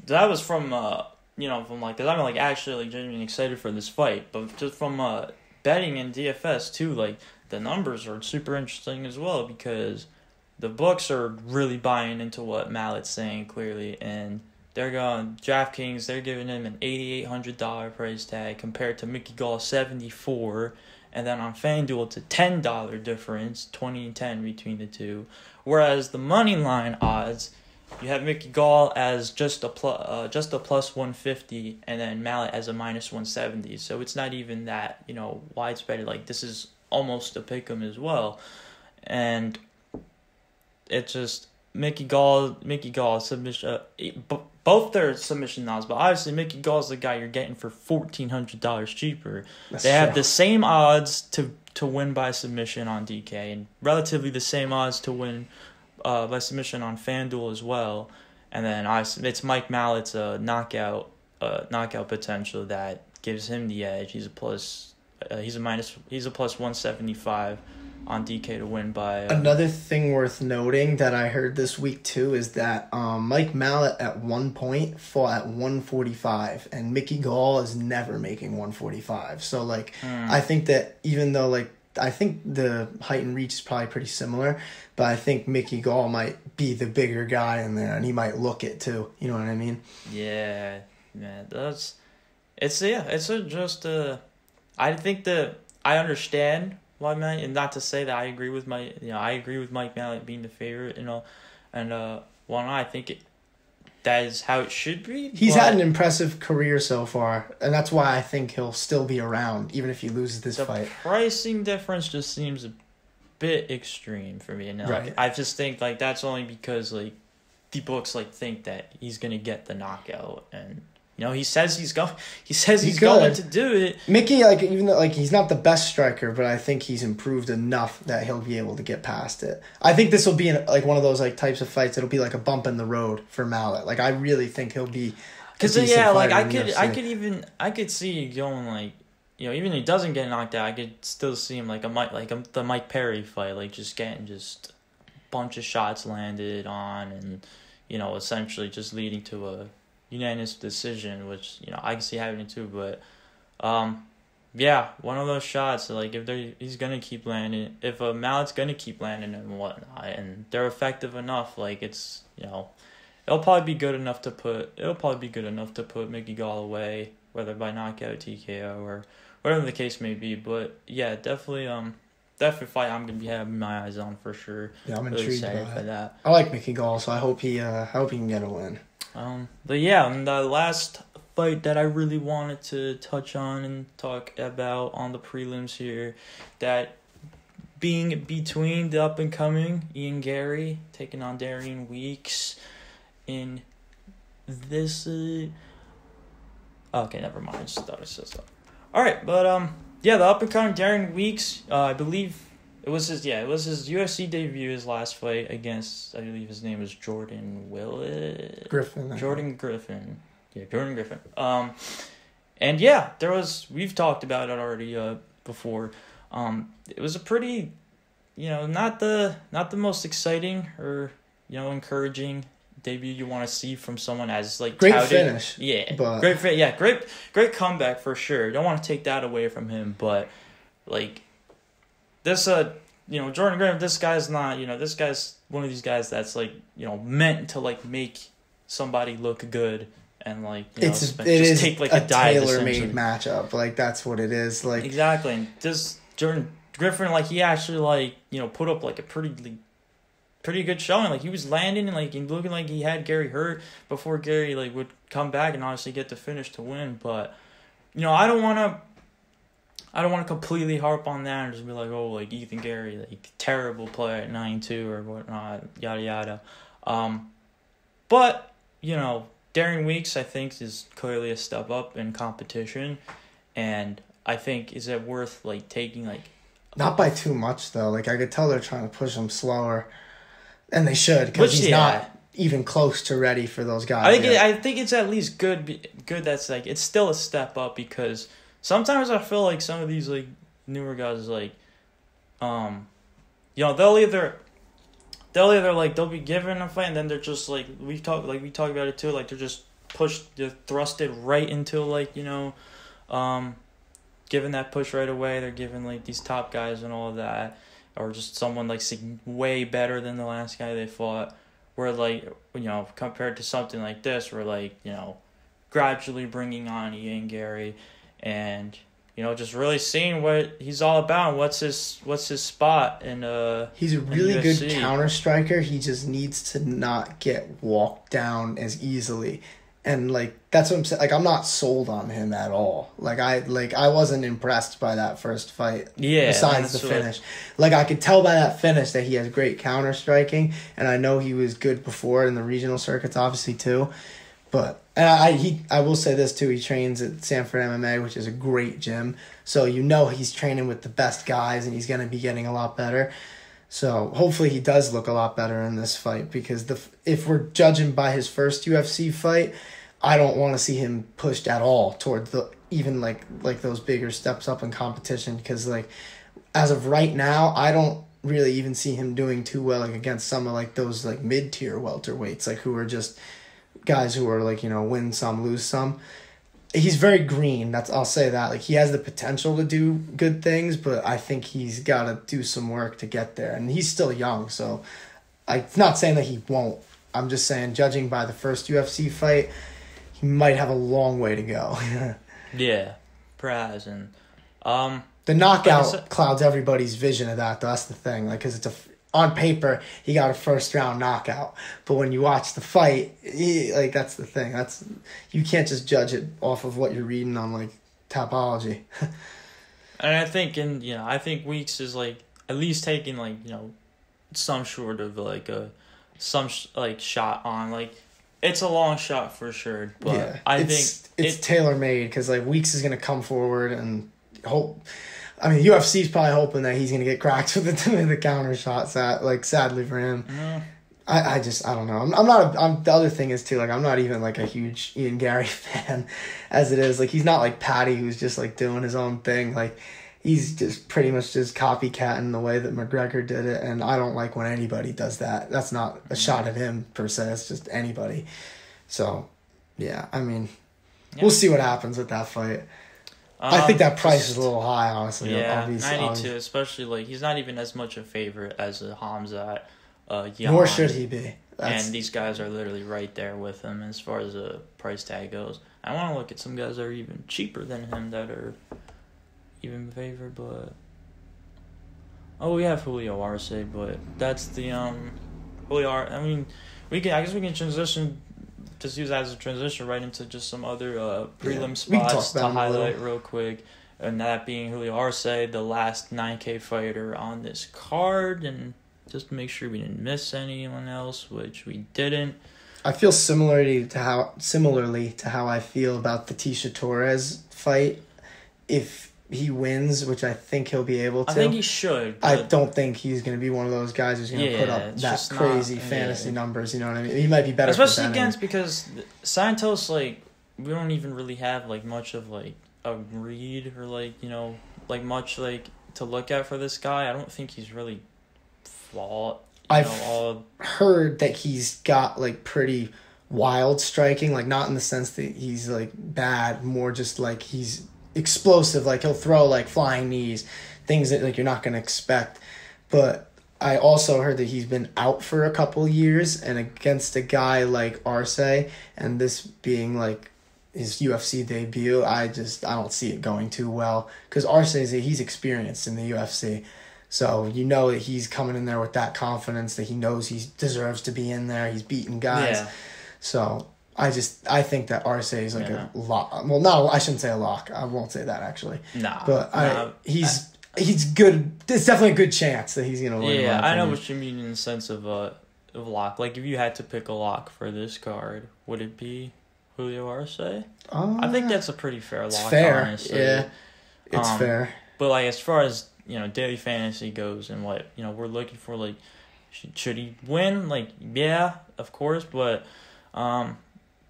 That was from, from, like... Because I'm, like, actually, like, genuinely excited for this fight. But just from betting and DFS, too, like, the numbers are super interesting as well because the books are really buying into what Mallet's saying, clearly, and... They're going DraftKings. They're giving him an $8,800 price tag compared to Mickey Gall $74, and then on FanDuel it's a $10 difference, 20 and 10 between the two. Whereas the money line odds, you have Mickey Gall as just a plus 150, and then Mallet as a minus 170. So it's not even that widespread. Like this is almost a pick'em as well, and it's just. Mickey Gall submission. Both their submission odds, but obviously Mickey Gall's the guy you're getting for $1,400 cheaper. They have the same odds to win by submission on DK, and relatively the same odds to win by submission on FanDuel as well. And then it's Mike Mallett's knockout potential that gives him the edge. He's a plus 175. On DK to win by... Another thing worth noting that I heard this week, too, is that Mike Mallet at one point fought at 145, and Mickey Gall is never making 145. So, like, I think that even though, like, I think the height and reach is probably pretty similar, but I think Mickey Gall might be the bigger guy in there, and he might look it, too. You know what I mean? Yeah, man. I think that I understand... Why, man? And not to say that I agree with Mike Mallet being the favorite, and I think that is how it should be. He's had an impressive career so far, and that's why I think he'll still be around even if he loses this fight. The pricing difference just seems a bit extreme for me, and right. I just think like that's only because like the books like think that he's gonna get the knockout and. He says he's going to do it. Mickey, like even though like he's not the best striker, but I think he's improved enough that he'll be able to get past it. I think this will be like one of those like types of fights. It'll be like a bump in the road for Mallet. Like I really think he'll be. Because like I could see going like even if he doesn't get knocked out, I could still see him like the Mike Perry fight, like just getting just a bunch of shots landed on and essentially just leading to a unanimous decision, which I can see happening too, but one of those shots like if he's gonna keep landing, if Mallet's gonna keep landing and whatnot, and they're effective enough, like it's it'll probably be good enough to put Mickey Gall away, whether by knockout, TKO, or whatever the case may be. But yeah, definitely fight I'm gonna be having my eyes on for sure. Yeah, I'm intrigued by that. I like Mickey Gall, so I hope he can get a win. But yeah, and the last fight that I really wanted to touch on and talk about on the prelims here, that being between the up-and-coming Ian Gary taking on Darian Weeks in this. Okay, never mind. I just thought it said so. All right, but yeah, the up and coming Darren Weeks. I believe it was his UFC debut, his last fight against, I believe his name was Jordan Griffin. Jordan Griffin. Yeah, Jordan Griffin. And yeah, we've talked about it already before. It was a pretty, not the most exciting or encouraging debut you want to see from someone as like great touted. Finish. Yeah, but... great comeback for sure. Don't want to take that away from him, but like this, Jordan Griffin. This guy's not, this guy's one of these guys that's like, meant to like make somebody look good. And like it is take like a tailor-made matchup, like that's what it is, like exactly. And this Jordan Griffin, like he actually like put up like a pretty good showing. Like he was landing and like looking like he had Gary hurt before Gary like would come back and honestly get the finish to win. But I don't want to completely harp on that and just be like, oh, like Ethan Gary, like terrible play at 9-2 or whatnot, yada yada. But Darren Weeks, I think, is clearly a step up in competition, and I think is it worth like taking like not by too much though. Like I could tell they're trying to push him slower, and they should because he's not even close to ready for those guys. I think it's at least good. That's like it's still a step up because sometimes I feel like some of these like newer guys like, they'll be given a fight and then they're just like we talk about it too, like they're just they're thrusted right into like given that push right away. They're given like these top guys and all of that, or just someone like way better than the last guy they fought. Where like compared to something like this, we're like gradually bringing on Ian Gary, and just really seeing what he's all about and what's his spot in he's a really good counter striker. He just needs to not get walked down as easily. And like that's what I'm saying. Like I'm not sold on him at all. Like I wasn't impressed by that first fight. Yeah. Besides the finish. Like I could tell by that finish that he has great counter striking, and I know he was good before in the regional circuits obviously too. But I will say this too, he trains at Sanford MMA, which is a great gym. So he's training with the best guys and he's going to be getting a lot better. So hopefully he does look a lot better in this fight, because if we're judging by his first UFC fight, I don't want to see him pushed at all toward even like those bigger steps up in competition, because like as of right now, I don't really even see him doing too well like against some of like those like mid-tier welterweights, like who are just guys who are like, win some, lose some. He's very green. I'll say that. Like he has the potential to do good things, but I think he's got to do some work to get there. And he's still young, so I'm not saying that he won't. I'm just saying, judging by the first UFC fight, he might have a long way to go. Yeah, perhaps. And the knockout clouds everybody's vision of that, though. That's the thing. Like, because on paper, he got a first-round knockout. But when you watch the fight, that's the thing. You can't just judge it off of what you're reading on, like, Tapology. And I think Weeks is, like, at least taking, like, some sort of, like, shot on. Like, it's a long shot for sure. But yeah, I think it's tailor-made, because, like, Weeks is going to come forward and hope... I mean, UFC's probably hoping that he's going to get cracked with the counter shots. Sadly for him. Mm. I don't know. I'm not. The other thing is too, like, I'm not even like a huge Ian Gary fan, as it is. Like, he's not like Patty, who's just like doing his own thing. Like, he's just pretty much just copycatting the way that McGregor did it, and I don't like when anybody does that. That's not a shot at him per se. It's just anybody. So, yeah. I mean, we'll see what happens with that fight. I think that price is a little high, honestly. Yeah, 92, especially, like, he's not even as much a favorite as a Hamzat. Nor should he be. And these guys are literally right there with him as far as the price tag goes. I want to look at some guys that are even cheaper than him that are even favored, but... Oh, we have Julio Arce, but that's the, Julio Arce... I mean, I guess we can transition... Just use that as a transition right into just some other prelim spots to highlight real quick. And that being Julio Arce, the last 9K fighter on this card. And just to make sure we didn't miss anyone else, which we didn't. I feel similarly to how I feel about the Tisha Torres fight. If he wins, which I think he'll be able to. I think he should. I don't think he's going to be one of those guys who's going to put up that crazy fantasy numbers. You know what I mean? He might be better, especially against, because Santos, like, we don't even really have like much of like a read or like, you know, like much like to look at for this guy. I don't think he's really flawed. I've heard that he's got like pretty wild striking, like not in the sense that he's like bad, more just like he's explosive, like he'll throw like flying knees, things that like you're not going to expect. But I also heard that he's been out for a couple years, and against a guy like Arce, and this being like his UFC debut, I don't see it going too well, because Arce he's experienced in the UFC. So you know that he's coming in there with that confidence that he knows he deserves to be in there. He's beating guys. Yeah. So I think that Arce is like a lock. Well, no, I shouldn't say a lock. I won't say that actually. Nah. But he's good. It's definitely a good chance that he's gonna win. Yeah, I know what you mean in the sense of lock. Like if you had to pick a lock for this card, would it be Julio Arce? I think that's a pretty fair lock. Fair. Honestly. Yeah, it's fair. But like as far as daily fantasy goes and what we're looking for, like should he win? Like yeah, of course, but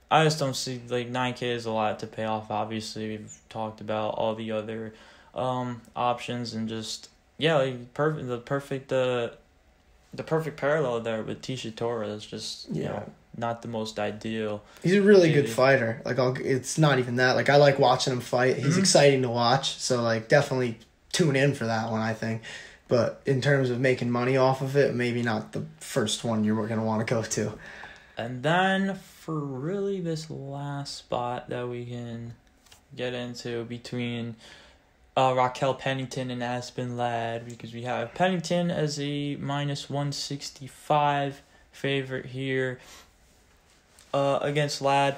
I just don't see like 9K is a lot to pay off. Obviously, we've talked about all the other options and just like the perfect parallel there with Tisha Torres. Just not the most ideal. He's a really good fighter. Like it's not even that. Like I like watching him fight. He's exciting to watch. So like definitely tune in for that one, I think. But in terms of making money off of it, maybe not the first one you're going to want to go to. And then for really this last spot that we can get into between Raquel Pennington and Aspen Ladd, because we have Pennington as a minus 165 favorite here against Ladd.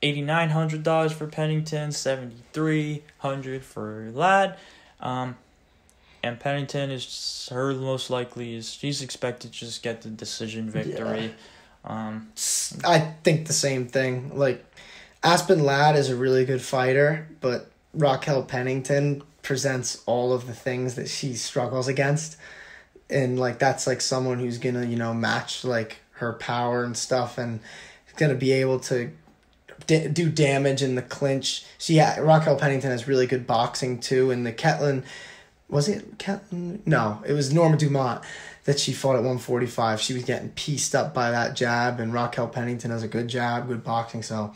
$8,900 for Pennington, $7,300 for Ladd. And Pennington is her most likely she's expected to just get the decision victory. Yeah. I think the same thing. Like Aspen Ladd is a really good fighter, but Raquel Pennington presents all of the things that she struggles against, and like that's like someone who's gonna match like her power and stuff, and gonna be able to do damage in the clinch. Raquel Pennington has really good boxing too, and the Ketlin. Was it Ketlin? No, it was Norma Dumont that she fought at 145. She was getting pieced up by that jab, and Raquel Pennington has a good jab, good boxing. So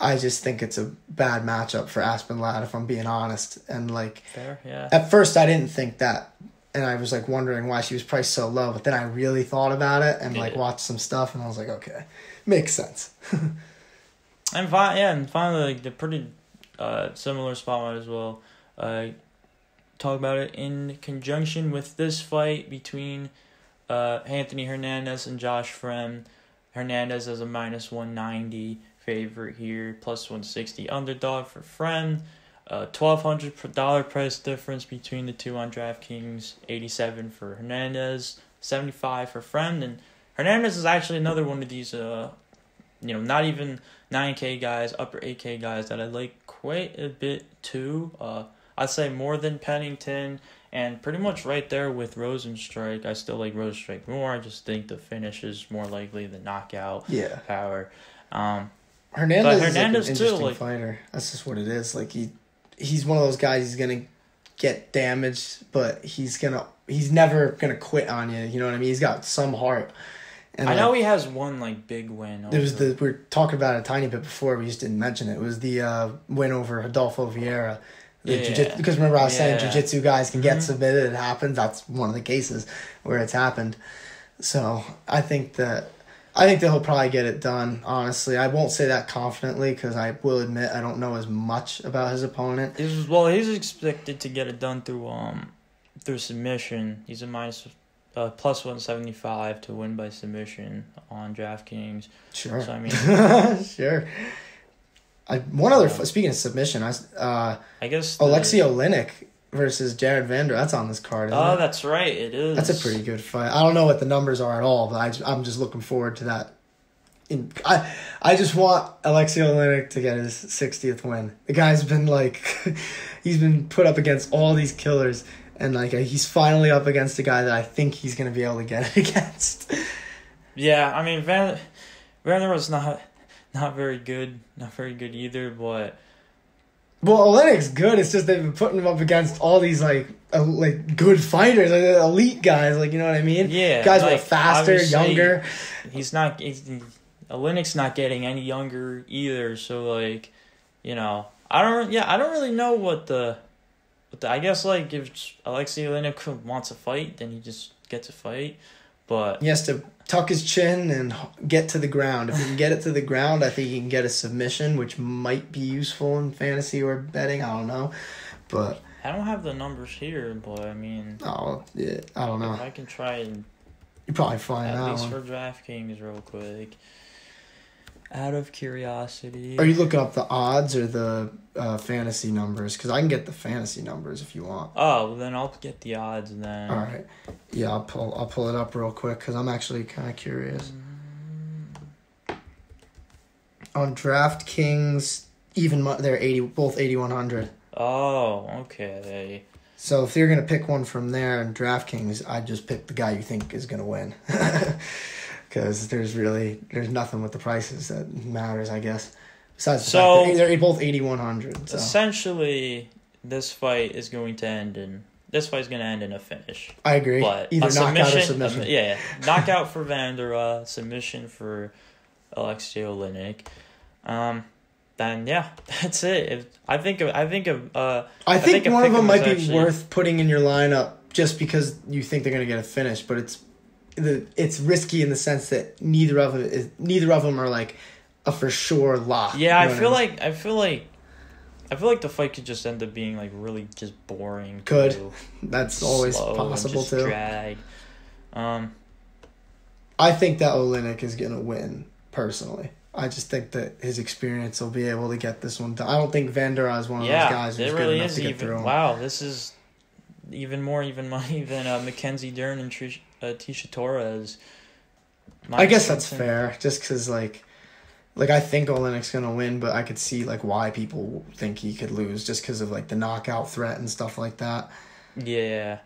I just think it's a bad matchup for Aspen Ladd, if I'm being honest. And like, fair, yeah. At first I didn't think that, and I was like wondering why she was priced so low. But then I really thought about it and like watched some stuff, and I was like, okay, makes sense. And finally, like the pretty similar spot might as well talk about it in conjunction with this fight between Anthony Hernandez and Josh Friend. Hernandez as a minus 190 favorite here, plus 160 underdog for Friend. $1,200 price difference between the two on DraftKings. 87 for Hernandez, 75 for Friend. And Hernandez is actually another one of these not even 9K guys, upper 8K guys that I like quite a bit too. I'd say more than Pennington, and pretty much right there with Rosenstrike. I still like Rosenstrike more. I just think the finish is more likely the knockout power. Hernandez is like an interesting fighter. That's just what it is. Like he's one of those guys. He's gonna get damaged, but he's never gonna quit on you. You know what I mean? He's got some heart. And I know he has one like big win. We were talking about it a tiny bit before. We just didn't mention it. It was the win over Adolfo Vieira. Because remember I was saying jiu-jitsu guys can get submitted. It happens. That's one of the cases where it's happened. So I think that he'll probably get it done. Honestly, I won't say that confidently because I will admit I don't know as much about his opponent. He's expected to get it done through submission. He's a plus 175 to win by submission on DraftKings. Sure. So I mean, sure. Speaking of submission, I guess Alexei Oleinik versus Jared Vander. That's on this card. Isn't it? That's right. It is. That's a pretty good fight. I don't know what the numbers are at all, but I'm just looking forward to that I just want Alexei Oleinik to get his 60th win. The guy's been like, he's been put up against all these killers, and like he's finally up against a guy that I think he's gonna be able to get it against. Yeah, I mean Vander's not very good, not very good either, but. Well, Oleinik's good. It's just they've been putting him up against all these like good fighters, like elite guys. Like, you know what I mean? Yeah, guys who are faster, younger. Oleinik's not getting any younger either. So like, you know, I don't really know what the I guess like if Alexei Oleinik wants to fight, then he just gets a fight. But he has to tuck his chin and get to the ground. If he can get it to the ground, I think he can get a submission, which might be useful in fantasy or betting. I don't know, but I don't have the numbers here. But I mean, yeah, I don't know. If I can try and you probably find at that least one. for DraftKings real quick. Out of curiosity, are you looking up the odds or the fantasy numbers? Because I can get the fantasy numbers if you want. Oh, well, then I'll get the odds then. All right, yeah, I'll pull it up real quick because I'm actually kind of curious. On DraftKings, they're both 8,100. Oh, okay. So if you're gonna pick one from there in DraftKings, I'd just pick the guy you think is gonna win. Because there's nothing with the prices that matters, I guess. Besides the fact that they're both 8,100. So. Essentially, this fight is going to end in a finish. I agree. But either knockout or submission. Yeah, knockout for Vander, submission for Alexei Oleinik. Then yeah, that's it. I think one of them might be worth putting in your lineup just because you think they're gonna get a finish, but it's risky in the sense that neither of them are like a for sure lock. Yeah, I feel like the fight could just end up being like really just boring. That's always possible too. Drag. I think that Oleinik is gonna win personally. I just think that his experience will be able to get this one done. I don't think Vander is one of those guys who's good enough to get through him. Wow, this is even more even money than Mackenzie Dern and Tisha Torres. I guess that's fair, just because like I think Oleinik's gonna win, but I could see like why people think he could lose just because of like the knockout threat and stuff like that. Yeah,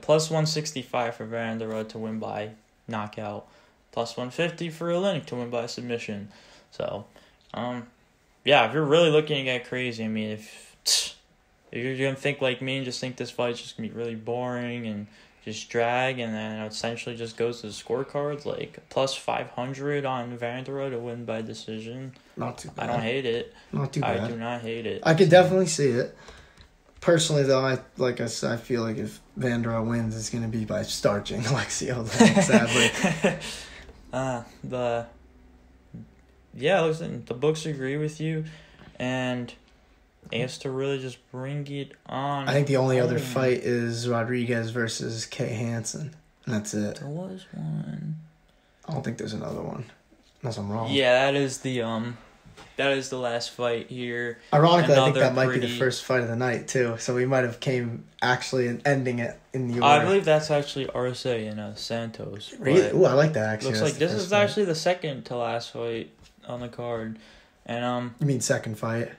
plus 165 for Vander to win by knockout, plus 150 for Oleinik to win by submission. So, if you're really looking to get crazy, I mean, if you're gonna think like me and just think this fight's just gonna be really boring and just drag, and then essentially just goes to the scorecards, like plus 500 on Vander to win by decision. Not too bad. I don't hate it. Not too bad. I do not hate it. I could definitely see it. Personally, though, I feel like if Vander wins, it's going to be by starching Alexei Oleinik, sadly. Listen, the books agree with you, and I guess to really just bring it on. I think the only other fight is Rodriguez versus Kay Hansen, and that's it. There was one. I don't think there's another one, unless I'm wrong. Yeah, that is the last fight here. Ironically, I think that might be the first fight of the night too. So we might have came actually and ending it in the order. I believe that's actually RSA and Santos. Really? Ooh, I like that actually. Looks like this is actually the second to last fight on the card, and You mean second fight?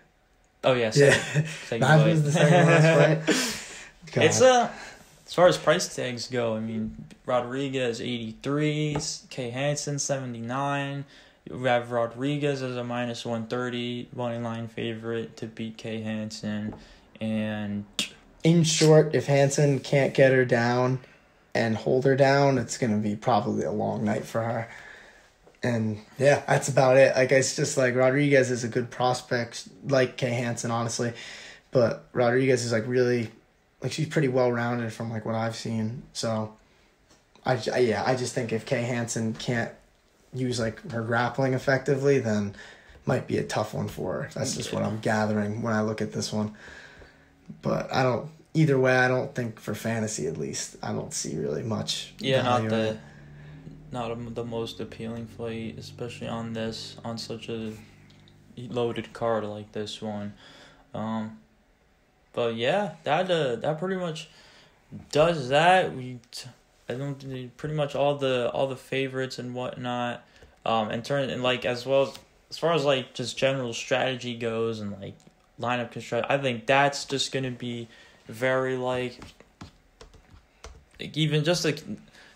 Oh yeah, second that was the second last fight. God. It's as far as price tags go, I mean Rodriguez 83, Kay Hansen 79. You have Rodriguez as a minus 130 money line favorite to beat Kay Hansen, and in short, if Hansen can't get her down and hold her down, it's gonna be probably a long night for her. And yeah, that's about it. Like, it's just like Rodriguez is a good prospect, like Kay Hansen, honestly. But Rodriguez is like really, like, she's pretty well rounded from like what I've seen. So, I just think if Kay Hansen can't use like her grappling effectively, then might be a tough one for her. That's just what I'm gathering when I look at this one. But either way, I don't think for fantasy, at least, I don't see really much. Yeah, not the most appealing fight, especially on such a loaded card like this one. But yeah, that pretty much does that. Pretty much all the favorites and whatnot as well as far as like just general strategy goes and like lineup construction, I think that's just gonna be very like even just like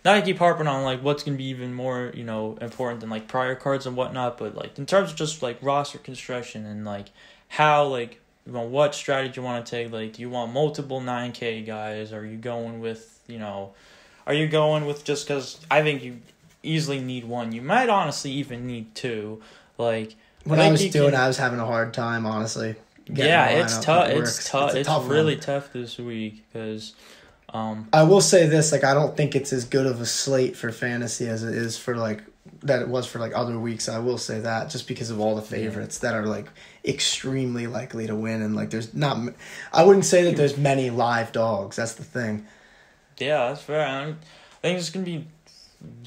not to keep harping on like what's gonna be even more important than like prior cards and whatnot, but like in terms of just like roster construction and like how like what strategy you want to take. Like, do you want multiple 9K guys? Are you going with just because I think you easily need one. You might honestly even need two. Like when I was having a hard time honestly. Yeah, it's tough. It's tough. It's really tough this week because. I will say this, like I don't think it's as good of a slate for fantasy as it is for like that it was for like other weeks. I will say that just because of all the favorites that are like extremely likely to win, and like I wouldn't say that there's many live dogs. That's the thing. Yeah, that's fair. I think it's gonna be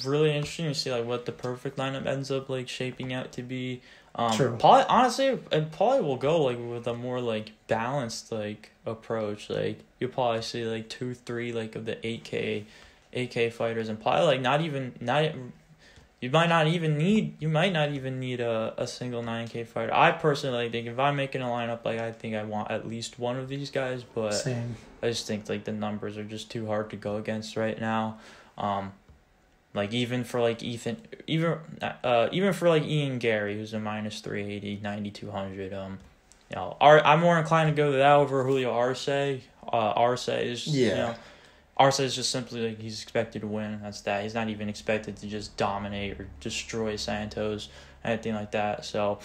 really interesting to see like what the perfect lineup ends up like shaping out to be. True. Probably will go like with a more like balanced like approach. Like you'll probably see like 2-3 like of the 8K fighters, and probably like you might not even need a single 9K fighter. I personally think if I'm making a lineup, like I think I want at least one of these guys, but Same. I just think like the numbers are just too hard to go against right now. Like even for like even for like Ian Gary, who's a minus 380, 9,200. I'm more inclined to go to that over Julio Arce. Arce is Arce is just simply like he's expected to win. That's that. He's not even expected to just dominate or destroy Santos, anything like that. So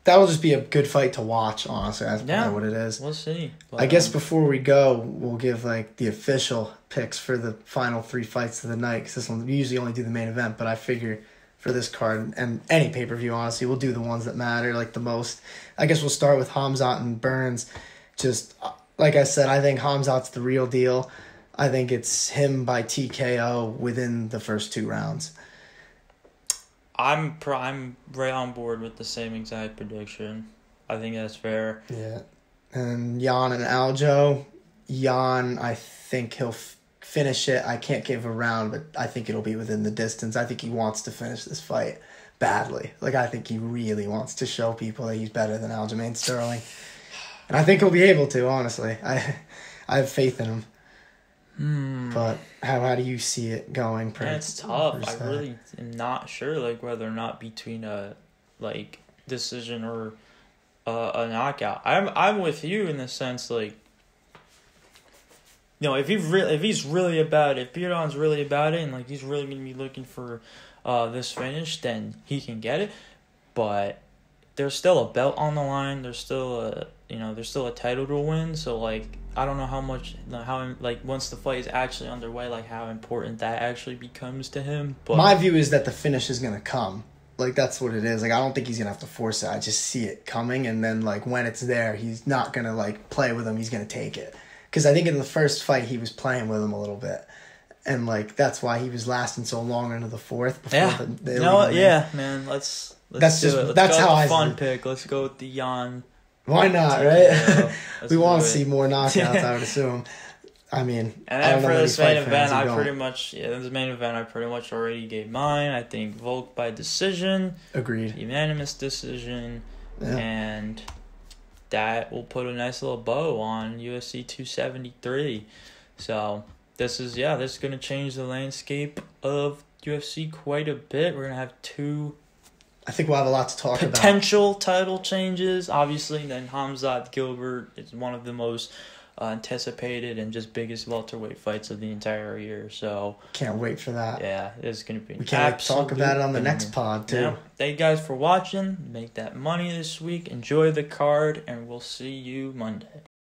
that'll just be a good fight to watch, honestly. That's probably what it is. We'll see. But, I guess before we go, we'll give like the official picks for the final 3 fights of the night, because we usually only do the main event, but I figure for this card and any pay-per-view, honestly, we'll do the ones that matter like the most. I guess we'll start with Khamzat and Burns. Just like I said, I think Khamzat's the real deal. I think it's him by TKO within the first 2 rounds. I'm right on board with the same exact prediction. I think that's fair. Yeah. And Jan and Aljo. Jan, I think he'll finish it. I can't give a round, but I think it'll be within the distance. I think he wants to finish this fight badly. Like, I think he really wants to show people that he's better than Aljamain Sterling. And I think he'll be able to, honestly. I have faith in him. But how do you see it going? It's tough. I really am not sure like whether or not between a like decision or a knockout. I'm with you in the sense like if Beardon's really about it and like he's really gonna be looking for this finish, then he can get it. But there's still a belt on the line. There's still a title to win. So like I don't know how once the fight is actually underway, like how important that actually becomes to him. But my view is that the finish is gonna come. Like that's what it is. Like I don't think he's gonna have to force it. I just see it coming, and then like when it's there, he's not gonna like play with him. He's gonna take it. Because I think in the first fight he was playing with him a little bit, and like that's why he was lasting so long into the 4th. Man. Let's that's do just it. That's how I fun pick. Let's go with the Jan. Why not, right? We want to see more knockouts, I would assume. I mean, and then for this main event, I pretty much already gave mine. I think Volk by decision. Agreed. Unanimous decision. Yeah. And that will put a nice little bow on UFC 273. So this is going to change the landscape of UFC quite a bit. We're going to have 2 I think we'll have a lot to talk about. Potential title changes, obviously. Then Khamzat Gilbert is one of the most anticipated and just biggest welterweight fights of the entire year. So can't wait for that. Yeah, it's going to be. We can't talk about it on the next pod too. Yeah. Thank you guys for watching. Make that money this week. Enjoy the card, and we'll see you Monday.